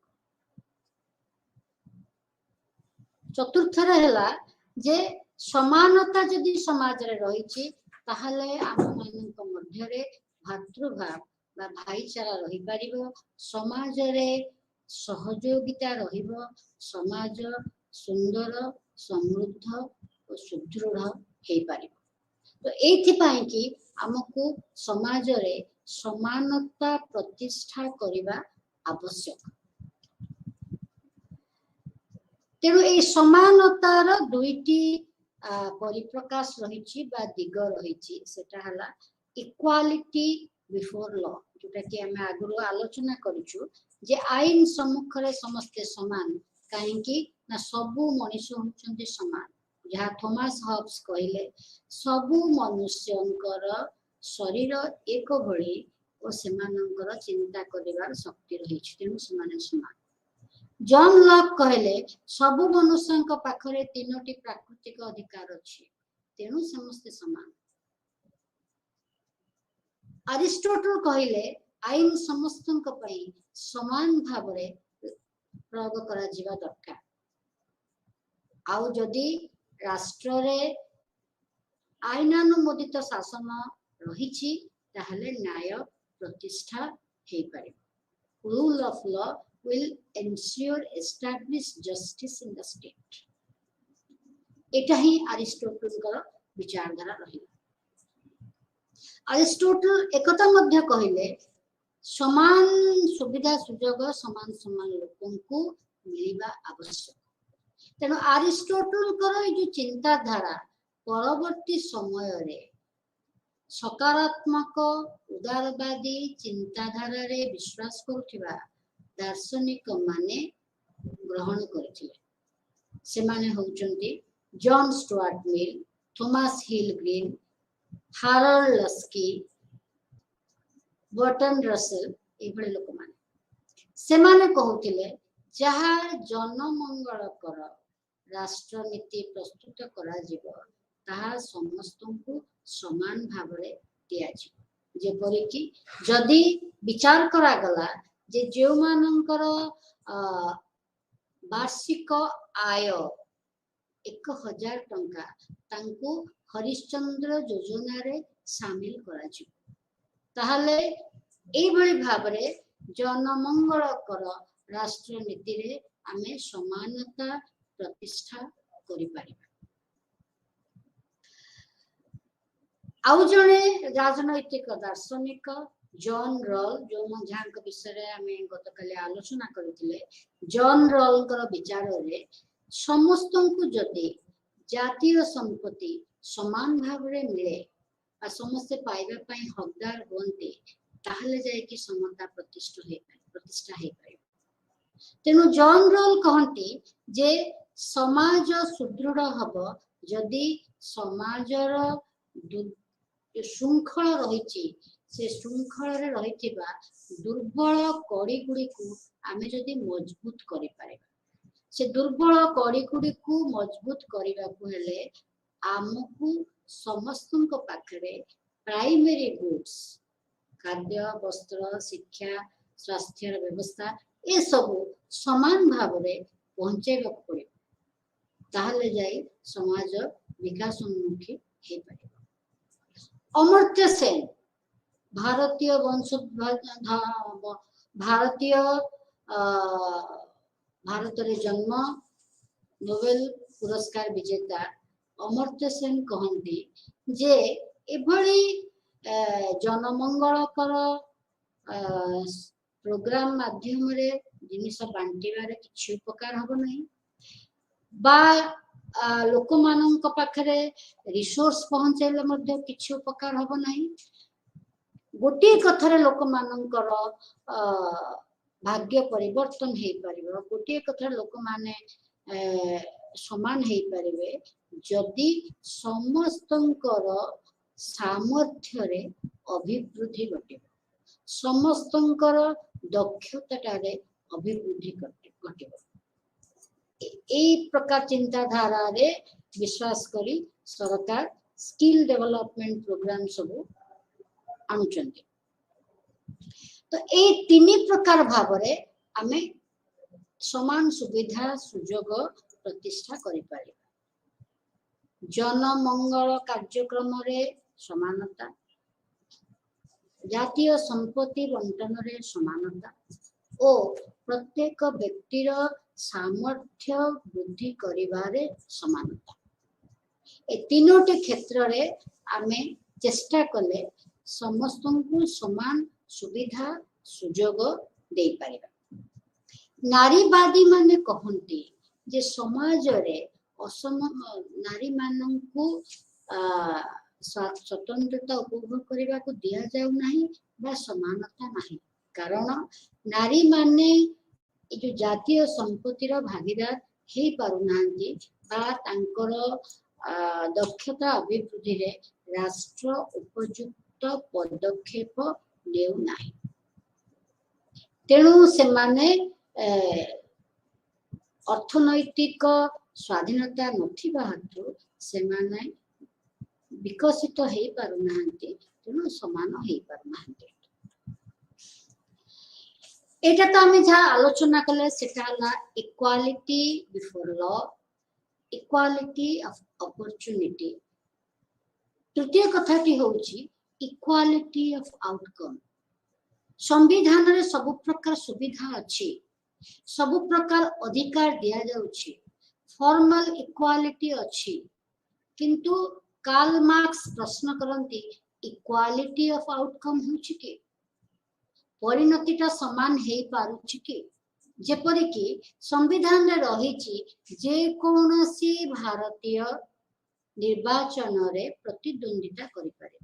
चतुर्थ है जे समानता जदि समाज रे रही ताहले आम मानक मध्य रे भातृभाव बा भाईचारा रही पारिबो, समाज रे सहयोगिता रहिबो, समाज सुंदर समृद्ध और सुदृढ़ हेई पारिबो। तो एथिपाई कि हमको समाज रे समानता प्रतिष्ठा करिबा आवश्यक। तेणु ये समानतार दुईटी परिप्रकाश रही बा दिग रही सेटा हला इक्वालिटी बिफोर लॉ जोटा कि आम आगु आलोचना करूँ जे आईन सम्मुख रे समस्ते समान कहीं ना सबू मनुष्य होचंती समान जहाँ थॉमस हॉब्स कहले सबू मनुष्यंकर शरीर एक भली और सेमानंकर चिंता करिवार शक्ति रही तेणु सेमाने समान। जॉन लॉक कहले सबू मनुष्यंक पाखरे तीनोटी प्राकृतिक अधिकार अछि तेणु समस्ते समान। अरिस्टोटल कहले आईन समस्तंक पई समान भावरे प्रयोग करा जिवा दरकार। आउ जदि राष्ट्र रे आईनानुमोदित शासन रही ताहले न्याय प्रतिष्ठा हे पारे। Rule of law will ensure established justice in the state। Etah he Aristotle का विचारधारा रही। अरिस्टोटल एकता मध्य कहले समान सुविधा सुजोग समान समान लोकन को मिलिबा आवश्यक। तेणु अरिस्टोटल कर जो चिंताधारा परवर्ती समय रे सकारात्मक उदारवादी चिंताधारा रे विश्वास करुथिबा दार्शनिक माने ग्रहण करथिले। से माने होचंती John Stuart Mill, Thomas Hill Green, Harold Laski, Bertrand Russell एभले लोक माने से माने कहउथिले जहा जनमंगल कर राष्ट्रनीति प्रस्तुत करा जिवो ताहा समस्तंकु समान भावरे दिया जिवो। जेपरि कि जदि विचार करा गला जे जो मानकर वार्षिक आय 1000 टंका तांको हरिश्चंद्र योजना रे शामिल करा जिवो ताहले एई भली भाबरे जनमंगल कर राष्ट्रनीति रे आमे समानता प्रतिष्ठा करि पारिबा। आउ जणे राजनैतिक दार्शनिक जॉन रॉल जो जहाँ विषय आम गतकाली आलोचना करथिले जॉन रॉल कर विचार रे समस्त को जदि जातीय संपत्ति समान भाव रे मिले आ समस्त पाइबा पई हकदार होंते ताहले जाय कि समता प्रतिष्ठा हे पाए। तेनु जॉन रॉल कहंती जे समाज सुदृढ़ हबो जदि समाजर श्रृंखला रही से श्रृंखला रे रहिथिबा दुर्बल कड़ी गुडी को आमे जदि मजबूत करि पारिबा। से दुर्बल कड़ी गुडी को मजबूत करिबा को हेले आमकु समस्तक पाखरे प्राइमरी गुड्स खाद्य वस्त्र शिक्षा स्वास्थ्य व्यवस्था ए सब समान भाव रे पहुंचेबा पड़े ताहले जाई समाज विकास उन्मुखी हे पारिबा। अमर्त्य सेन भारतीय भारतीय भारत रे जन्म नोबेल पुरस्कार विजेता अमर्त्य सेन कहंती जे एभली जनमंगल कर प्रोग्राम माध्यम रे जिनिस बांटिबार किछि उपकार हबो नहीं बा लोक मानक पाखरे रिसोर्स पहुंचेले मध्ये किछि उपकार हबो नहीं। गोटे कथारे लोक मानकर भाग्य परिवर्तन हे परिबो गोटे कथारे लोक माने समान हे परिबे जदि समस्तंकर सामर्थ्य रे अभिवृद्धि घटे समस्तंकर दक्षता रे अभिवृद्धि घटे। ए प्रकार चिंताधारा रे विश्वास करी सरकार स्किल डेवलपमेंट प्रोग्राम सब आणुचंती। तो ए तीन प्रकार भावरे आमे समान सुविधा सुजोग प्रतिष्ठा करि पारिबा। जनमंगल कार्यक्रम रे समानता जातीय संपत्ति बंटन रे समानता ओ प्रत्येक व्यक्तिर सामर्थ्य वृद्धि करिबारे समानता ए तीनोटी क्षेत्र रे आमे चेष्टा कले समस्त को समान सुविधा सुजोग दे पारिबा। नारीवादी माने कहंती जे समाज रे असम नारी माननकु स्वतंत्रता उपभोग करने को दिया जाऊ नहीं बा समानता नहीं, कारण नारी माने जो जातीय संपत्तिर भागीदार हे पारुनांती बा तांकर दक्षता अभिवृद्धि रे राष्ट्र उपयुक्त पदक्षेप लेउ नाही। तेणु से माने अर्थनैतिक स्वाधीनता नथिबा हेतु से माने विकसित हे पारुनांती, तेणु समान हे पारुनांती। एटा तो आमे जहाँ आलोचना कले सेटा हला equality before law, equality of opportunity. तृतीय कथाटी होउची इक्वालिटी ऑफ आउटकम। संविधान रे सब प्रकार सुविधा अछि, सब प्रकार अधिकार दिया जाउछि, फॉर्मल इक्वालिटी अछि, किंतु कार्ल मार्क्स प्रश्न करंती इक्वालिटी ऑफ आउटकम होउछि कि परिणतिटा समान हे पारुछि कि? जेपरि कि संविधान रे रहिछि जे कोनोसी भारतीय निर्वाचन रे प्रतिद्वंदिता करि पारे।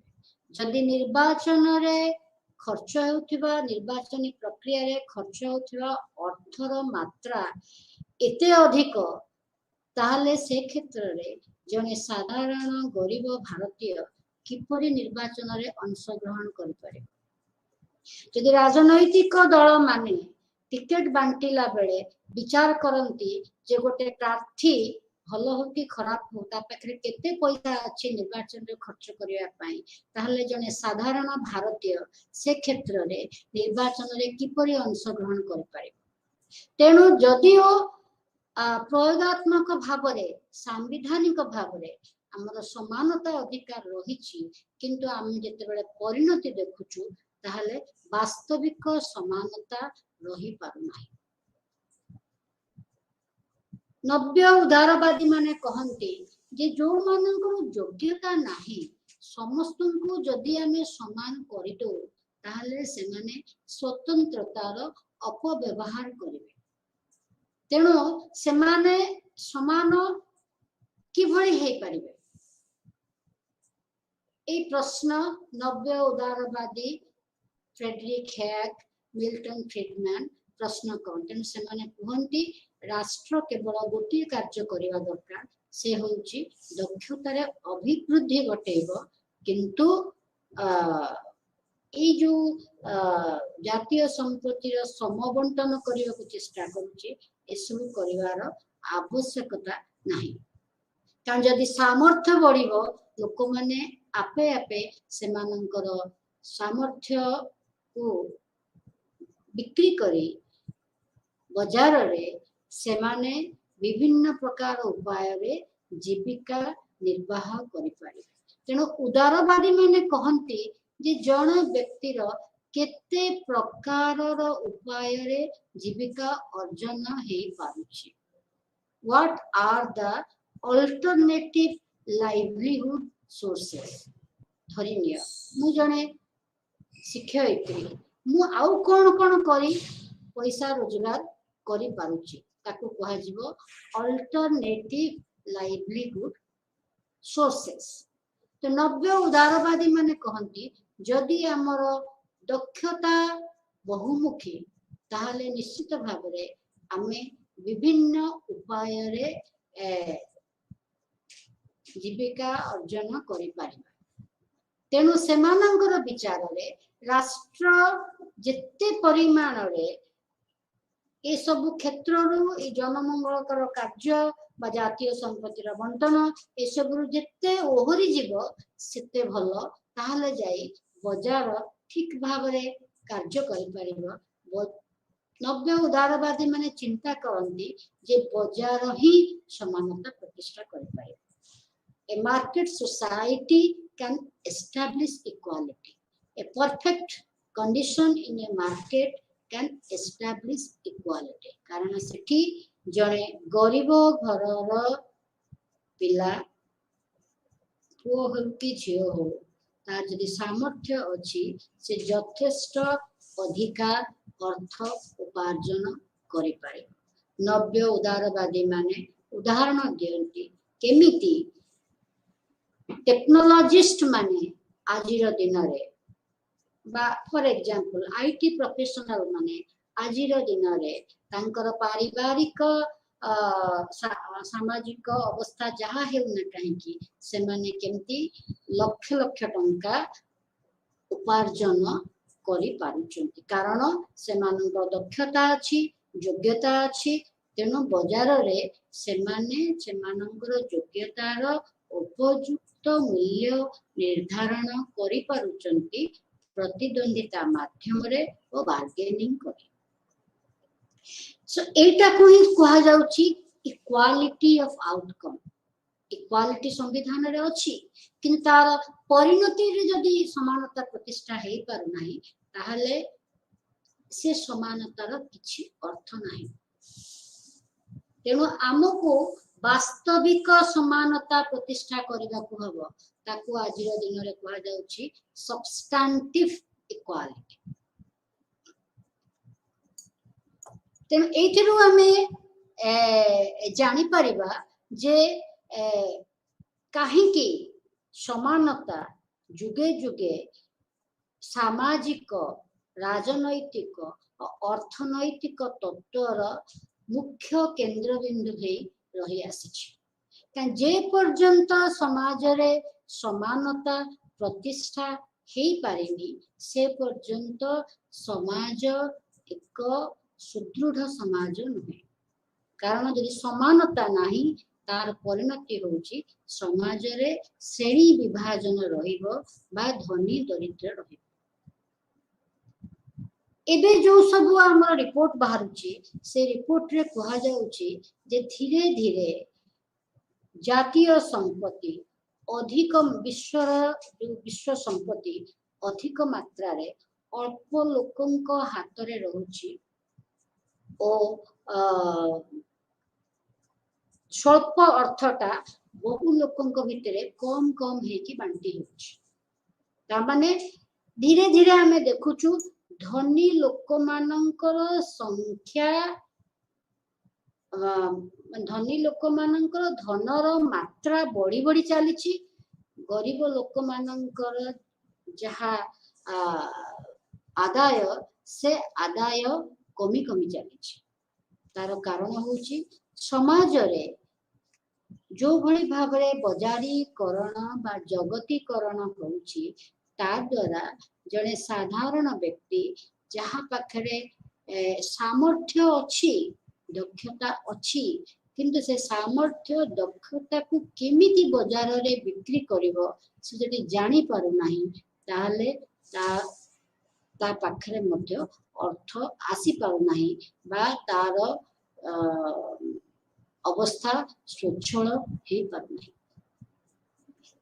जदि निर्वाचन रे खर्च होउथिबा निर्वाचन प्रक्रिया रे खर्च होउथिबा अर्थर मात्रा एते अधिक, ताहले से क्षेत्र रे जने साधारण गरीब भारतीय किपरि निर्वाचन रे अंशग्रहण करि पारे? यदि राजनैतिक दल माने टिकेट बांटिला बेले विचार करंती जे गोटे प्रार्थी भलो हो कि खराब हो ता पाखरे केते पैसा अछि निर्वाचन रे खर्च करिया पई, ताहले जने साधारण भारतीय से क्षेत्र रे निर्वाचन रे किपरि अंशग्रहण करि पारे? तेणु जदिओ प्रयोगात्मक भाव रे सांविधानिक भाव रे हमर समानता अधिकार रहिछि, किंतु हम जते बेले परिणति देखुछु ताहले वास्तविक समानता रही पारु नाही। नव्य उदारवादी माने कहंती जे जो मानकर योग्यता नाही समस्त को जदि आमे समान करिदो ताहले से माने स्वतंत्रतार अपव्यवहार करिवे। तेणु से माने समान किभଳି हे परिवे? ए प्रश्न नव्य उदारवादी फ्रेडरिक हैग, मिल्टन फ्रीडमैन प्रश्न करते से माने कहंती राष्ट्र केवल गोटे कार्य करिवा दरकार, से होउची दक्षतारे अभिवृद्धि घटेब, किंतु ए जो जातीय संपत्तिर समबंटन करिवा को चेष्टा करूची एसबु करिवार आवश्यकता नाही। कारण जदि सामर्थ्य बढ़िबो लोक माने आपे आपे सेमानंकर सामर्थ्य को बिक्री करी बाजार रे सेमाने विभिन्न प्रकार उपाय रे जीविका निर्वाह करि पारे। तेणु उदारवादी माने कहंती जे जन व्यक्तिर केते प्रकार रो उपाय रे जीविका अर्जन हे पारुछि। What are the alternative livelihood sources? धरिनिया मु जने शिक्षयित्री मु आउ कोन करी पैसा रोजगार करि पारुछि, ताकू कहा जिवो अल्टरनेटिव लाइवलीहुड सोर्सेस। तो नव्य उदारवादी माने कहंती जदि हमर दक्षता बहुमुखी ताहले निश्चित भाव रे आमे विभिन्न उपाय रे जीविका अर्जन करि पारिबा। तेणु सेमानंकर विचार रे राष्ट्र जेते परिमाण रे ए सब क्षेत्र रु ए जनमंगलकर कार्य बा जातीय संपत्तिर बंटन ए सब रु जेते ओहरी जीव सेते भलो, ताहले जाई बाजार ठीक भाव रे कार्य करि पारिबो। नव्य उदारवादी माने चिंता करंती जे बाजार ही समानता प्रतिष्ठा करि पारिबो। A market society can establish equality. A perfect condition in a market can establish equality. कारण सेठी जणे गरीब घरर पिला पुओ हो कि झियो हो तार जदि सामर्थ्य अछि से यथेष्ट अधिकार अर्थ उपार्जन करि पारे। नव्य उदारवादी माने उदाहरण दियंती केमिति टेक्नोलॉजिस्ट माने आजिर दिन रे बा फॉर एग्जांपल आईटी प्रोफेशनल माने आजिर दिन रे तांकर पारिवारिक सामाजिक अवस्था जहा हेउना काहेकि से माने केमती लक्ष लक्ष टंका उपार्जन करि पारुचंती कारण से मानक दक्षता अछि योग्यता अछि तेणु बाजार रे से माने से मानकर योग्यतार उपयुक्त मूल्य निर्धारण करि पारुचंती प्रतिद्वंदिता माध्यम रे ओ बार्गेनिंग करि। सो एटा को ही कहा जाउची इक्वालिटी ऑफ आउटकम। इक्वालिटी संविधान रे अछि किंतु तार परिणति रे जदि समानता प्रतिष्ठा हेई पारु नाही ताहले से समानतार किछि अर्थ नाही। तेणु आमको वास्तविक समानता प्रतिष्ठा करबा को हबो ताकू आजिर दिन रे कहा जाउची सब्सटैंटिव इक्वालिटी। तेणु एथिरु हमें जानी परिबा जे काहेकि समानता जुगे जुगे सामाजिक राजनैतिक अर्थनैतिक तत्वर मुख्य केंद्रबिंदु रही आसीछि। जे पर्यंत समाज रे समानता प्रतिष्ठा हेई पारेनी से पर्यंत समाज एक सुदृढ़ समाज नुहे। कारण यदि समानता नाही तार परिणति होउची समाज रे श्रेणी विभाजन रहिबो बा धनी दरिद्र रहिबो। एबे जो सब हमर रिपोर्ट बाहरुची से रिपोर्ट रे कहा जाउची जे धीरे धीरे जातीय संपत्ति अधिक विश्व संपत्ति अधिक मात्रा रे अल्प लोकंक हाथ रे रहउची ओ स्वल्प अर्थटा बहु लोकंक भितरे कम कम हेकी बांटी होची। ता माने धीरे धीरे हमें देखुचु धनी लोक मानकर संख्या धनी लोक मानकर धनर मात्रा बढ़ी बढ़ी चलीची गरीब लोक मानकर जहा आदाय से आदाय कमी कमी चलीची। तार कारण होची समाज रे जो भली भाबरे बजारीकरण बा जगतीकरण होउची ता द्वारा जने साधारण व्यक्ति जहा पाखरे सामर्थ्य अछि दक्षता अछि किंतु से सामर्थ्य दक्षता को केमिति बाजार रे बिक्री करिवो से जदि जानि पारु नाही ताहले ता पाखरे मध्य अर्थ आसी पारु नाही बा तार अवस्था स्वच्छल हे पारु नाही।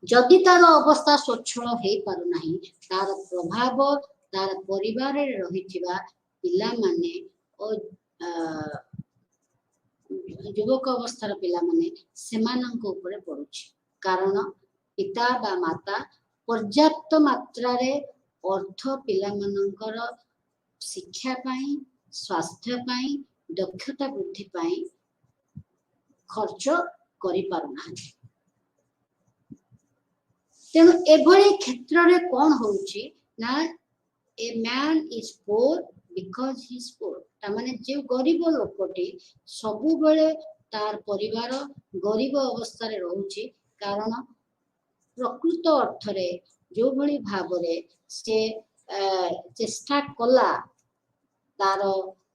जदि तार अवस्था स्वच्छल हे पारु नाही तार प्रभाव तार परिवार रे रहिथिबा पिला माने ओ युवक अवस्थार पिला माने सेमानंक ऊपर पड़ुछि। कारण पिता बा माता पर्याप्त मात्रा रे अर्थ पिला मानकर शिक्षा पाई स्वास्थ्य पाई दक्षता वृद्धि पाई खर्च करि पारु नाही। तेणु एभली क्षेत्र रे कोन होउछि ना a man is poor because he is poor. तामाने जे गरीब लोकटी सबु बेले तार परिवार गरीब अवस्था रे रहउछि कारण प्रकृत अर्थ रे जो भली भाबरे से चेष्टा कला तार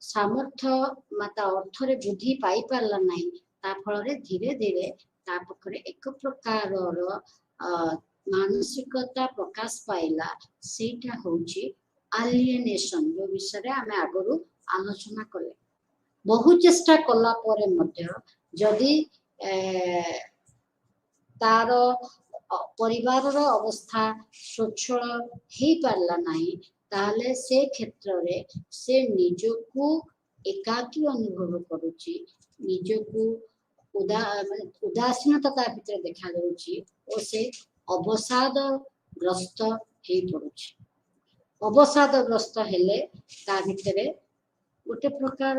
सामर्थ्य माता अर्थ रे वृद्धि पाई पारला नाही ता फल रे धीरे धीरे ता पखरे एक प्रकार मानसिकता प्रकाश पाइला सेटा होउछि एलिएनेशन जो विषय रे हमें आगरु आलोचना कले। बहु चेष्टा कला परे मध्य जदि तार परिवार रो अवस्था स्वच्छल हे पारला नाही ताले से क्षेत्र रे से निजको एकाकी अनुभव करूची निजको उदासीनता ता भितर देखा जाउची ओ से ଅବସାଦଗ୍ରସ୍ତ ହେଇ ପଡୁଛି। ଅବସାଦଗ୍ରସ୍ତ ହେଲେ ତା ଭିତରେ ଗୋଟେ ପ୍ରକାର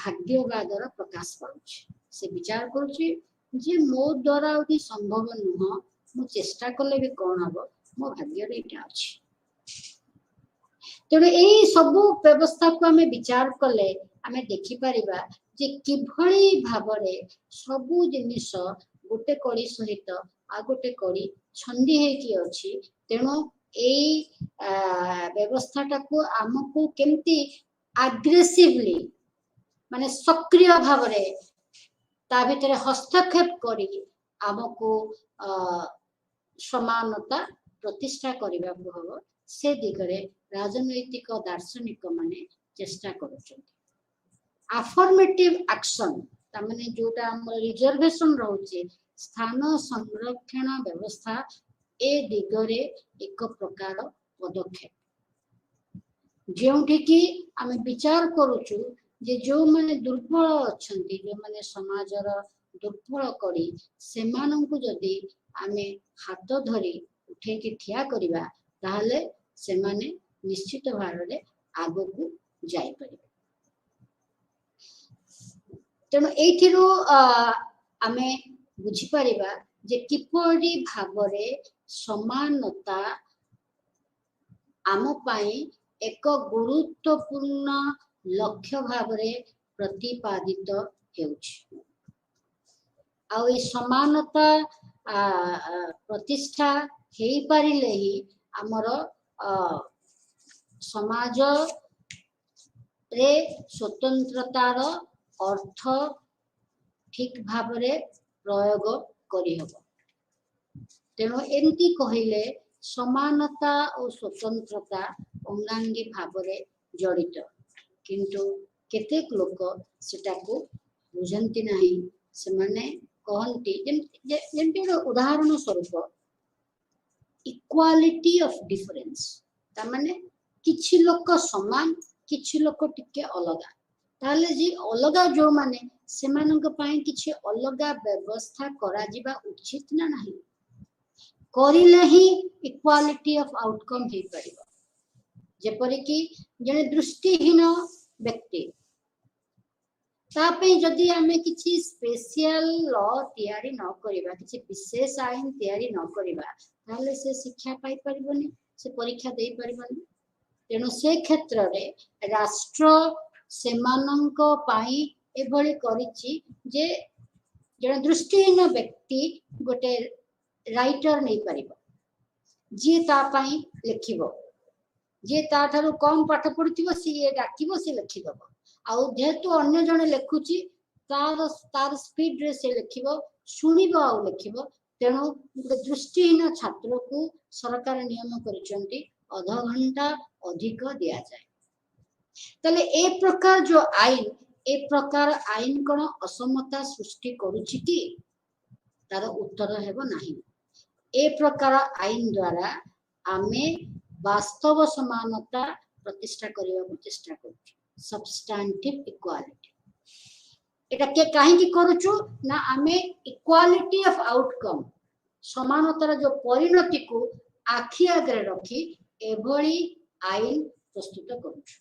ଭାଗ୍ୟବାଦର ପ୍ରକାଶ ପାଉଛି। ସେ ବିଚାର କରୁଛି ଯେ ମୋ ଦ୍ୱାରା ଯଦି ସମ୍ଭବ ନୁହଁ, ମୁଁ ଚେଷ୍ଟା କଲେ ବି କଣ ହବ, ମୋ ଭାଗ୍ୟରେ ଏଇଟା ଅଛି। ତେଣୁ ଏଇ ସବୁ ବ୍ୟବସ୍ଥାକୁ ଆମେ ବିଚାର କଲେ ଆମେ ଦେଖିପାରିବା ଯେ କିଭଳି ଭାବରେ ସବୁ ଜିନିଷ ଗୋଟେ କଡ଼ି ସହିତ ଆଉ ଗୋଟେ କଡ଼ି ଛନ୍ଦି ହେଇକି ଅଛି। ତେଣୁ ଏଇ ବ୍ୟବସ୍ଥାଟାକୁ ଆମକୁ କେମିତି ଆଗ୍ରେସିଭଲି ମାନେ ସକ୍ରିୟ ଭାବରେ ତା ଭିତରେ ହସ୍ତକ୍ଷେପ କରି ଆମକୁ ସମାନତା ପ୍ରତିଷ୍ଠା କରିବାକୁ ହବ, ସେ ଦିଗରେ ରାଜନୈତିକ ଦାର୍ଶନିକ ମାନେ ଚେଷ୍ଟା କରୁଛନ୍ତି। ଆଫର୍ମେଟିଭ ଆକ୍ସନ ତାମାନେ ଯୋଉଟା ଆମର ରିଜର୍ଭେସନ ରହୁଛି, ସ୍ଥାନ ସଂରକ୍ଷଣ ବ୍ୟବସ୍ଥା ଏ ଦିଗରେ ଏକ ପ୍ରକାର ପଦକ୍ଷେପ, ଯେଉଁଠିକି ଆମେ ବିଚାର କରୁଛୁ ଯେ ଯୋଉମାନେ ଦୁର୍ବଳ ଅଛନ୍ତି, ଯୋଉମାନେ ସମାଜର ଦୁର୍ବଳ କରି, ସେମାନଙ୍କୁ ଯଦି ଆମେ ହାତ ଧରି ଉଠେଇକି ଠିଆ କରିବା, ତାହେଲେ ସେମାନେ ନିଶ୍ଚିତ ଭାବରେ ଆଗକୁ ଯାଇପାରିବେ। ତେଣୁ ଏଇଥିରୁ ଆମେ ବୁଝିପାରିବା ଯେ କିପରି ଭାବରେ ସମାନତା ଆମ ପାଇଁ ଏକ ଗୁରୁତ୍ୱପୂର୍ଣ୍ଣ ଲକ୍ଷ୍ୟ ଭାବରେ ପ୍ରତିପାଦିତ ହେଉଛି। ଆଉ ଏ ସମାନତା ପ୍ରତିଷ୍ଠା ହେଇପାରିଲେ ହିଁ ଆମର ସମାଜରେ ସ୍ୱତନ୍ତ୍ରତାର ଅର୍ଥ ଠିକ ଭାବରେ ପ୍ରୟୋଗ କରିହେବ। ତେଣୁ ଏମିତି କହିଲେ ସମାନତା ଓ ସ୍ୱତନ୍ତ୍ରତା ଅଙ୍ଗାଙ୍ଗୀ ଭାବରେ ଜଡ଼ିତ, କିନ୍ତୁ କେତେକ ଲୋକ ସେଟାକୁ ବୁଝନ୍ତି ନାହିଁ। ସେମାନେ କହନ୍ତି ଯେମିତି ଉଦାହରଣ ସ୍ୱରୂପ ଇକ୍ୱାଲିଟି ଅଫ ଡିଫରେନ୍ସ, ତାମାନେ କିଛି ଲୋକ ସମାନ, କିଛି ଲୋକ ଟିକେ ଅଲଗା। ତାହେଲେ ଯେ ଅଲଗା ଯୋଉମାନେ, ସେମାନଙ୍କ ପାଇଁ କିଛି ଅଲଗା ବ୍ୟବସ୍ଥା କରାଯିବା ଉଚିତ ନା ନାହିଁ? କରିଲେ ହିଁ ଇକ୍ୱାଲିଟି ଅଫ ଆଉଟକମ୍ ହେଇପାରିବ। ଯେପରିକି ଜଣେ ଦୃଷ୍ଟିହୀନ ବ୍ୟକ୍ତି, ତା ପାଇଁ ଯଦି ଆମେ କିଛି ସ୍ପେସିଆଲ ଲ ତିଆରି ନ କରିବା, କିଛି ବିଶେଷ ଆଇନ ତିଆରି ନ କରିବା, ତାହେଲେ ସେ ଶିକ୍ଷା ପାଇପାରିବନି, ସେ ପରୀକ୍ଷା ଦେଇପାରିବନି। ତେଣୁ ସେ କ୍ଷେତ୍ରରେ ରାଷ୍ଟ୍ର ସେମାନଙ୍କ ପାଇଁ ଏଭଳି କରିଛି ଯେ ଜଣେ ଦୃଷ୍ଟିହୀନ ବ୍ୟକ୍ତି ଗୋଟେ ରାଇଟର ନେଇପାରିବ, ଯିଏ ତା ପାଇଁ ଲେଖିବ। ଯିଏ ତା ଠାରୁ କମ ପାଠ ପଢିଥିବ ସିଏ ଡାକିବ, ସେ ଲେଖିଦବ। ଆଉ ଯେହେତୁ ଅନ୍ୟ ଜଣେ ଲେଖୁଛି, ତାର ସ୍ପିଡରେ ସେ ଲେଖିବ, ଶୁଣିବ ଆଉ ଲେଖିବ। ତେଣୁ ଗୋଟେ ଦୃଷ୍ଟିହୀନ ଛାତ୍ରକୁ ସରକାର ନିୟମ କରିଛନ୍ତି ଅଧଘଣ୍ଟା ଅଧିକ ଦିଆଯାଏ। ତାହେଲେ ଏ ପ୍ରକାର ଯୋଉ ଆଇନ, ଏ ପ୍ରକାର ଆଇନ କଣ ଅସମତା ସୃଷ୍ଟି କରୁଛି କି? ତାର ଉତ୍ତର ହେବ ନାହିଁ। ଏ ପ୍ରକାର ଆଇନ ଦ୍ୱାରା ଆମେ ବାସ୍ତବ ସମାନତା ପ୍ରତିଷ୍ଠା କରିବାକୁ ଚେଷ୍ଟା କରୁଛୁ, ସବଷ୍ଟାନ୍ଟିଭ ଇକ୍ୱାଲିଟି। এটা କାହିଁକି କରୁଛୁ ନା ଆମେ ଇକ୍ୱାଲିଟି ଅଫ ଆଉଟକମ୍, ସମାନତାର ଯୋଉ ପରିଣତିକୁ ଆଖି ଆଗରେ ରଖି ଏଭଳି ଆଇନ ପ୍ରସ୍ତୁତ କରୁଛୁ।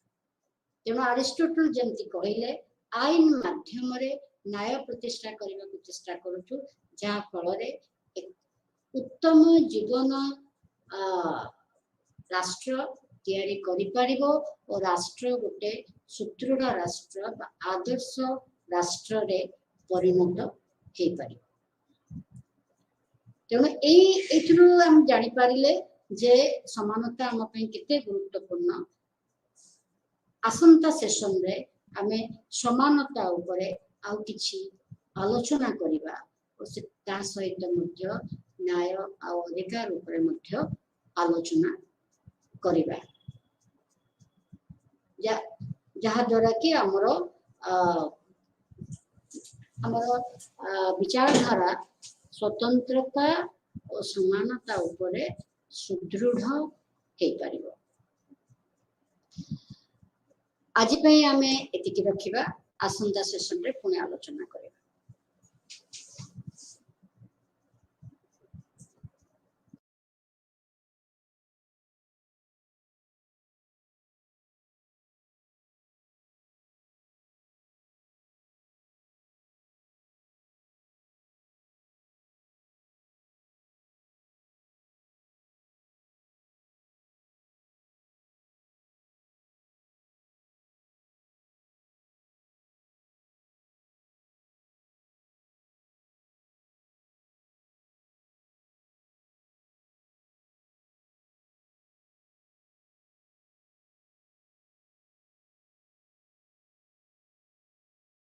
ତେଣୁ ଆରିଷ୍ଟୋଟଲ ଯେମିତି କହିଲେ, ଆଇନ ମାଧ୍ୟମରେ ନ୍ୟାୟ ପ୍ରତିଷ୍ଠା କରିବାକୁ ଚେଷ୍ଟା କରୁଛୁ, ଯାହା ଫଳରେ ଉତ୍ତମ ଜୀବନ ରାଷ୍ଟ୍ର ତିଆରି କରିପାରିବ ଓ ରାଷ୍ଟ୍ର ଗୋଟେ ସୁଦୃଢ ରାଷ୍ଟ୍ର ବା ଆଦର୍ଶ ରାଷ୍ଟ୍ରରେ ପରିଣତ ହେଇପାରିବ। ତେଣୁ ଏଇଥିରୁ ଆମେ ଜାଣିପାରିଲେ ଯେ ସମାନତା ଆମ ପାଇଁ କେତେ ଗୁରୁତ୍ୱପୂର୍ଣ୍ଣ। ଆସନ୍ତା ସେସନରେ ଆମେ ସମାନତା ଉପରେ ଆଉ କିଛି ଆଲୋଚନା କରିବା ଓ ତା ସହିତ ମଧ୍ୟ ନ୍ୟାୟ ଆଉ ଅଧିକାର ଉପରେ ମଧ୍ୟ ଆଲୋଚନା କରିବା, ଯାହା ଦ୍ୱାରା କି ଆମର ବିଚାରଧାରା ସ୍ୱତନ୍ତ୍ରତା ଓ ସମାନତା ଉପରେ ସୁଦୃଢ ହେଇପାରିବ। ଆଜି ପାଇଁ ଆମେ ଏତିକି ରଖିବା, ଆସନ୍ତା ସେସନରେ ପୁଣି ଆଲୋଚନା କରିବା।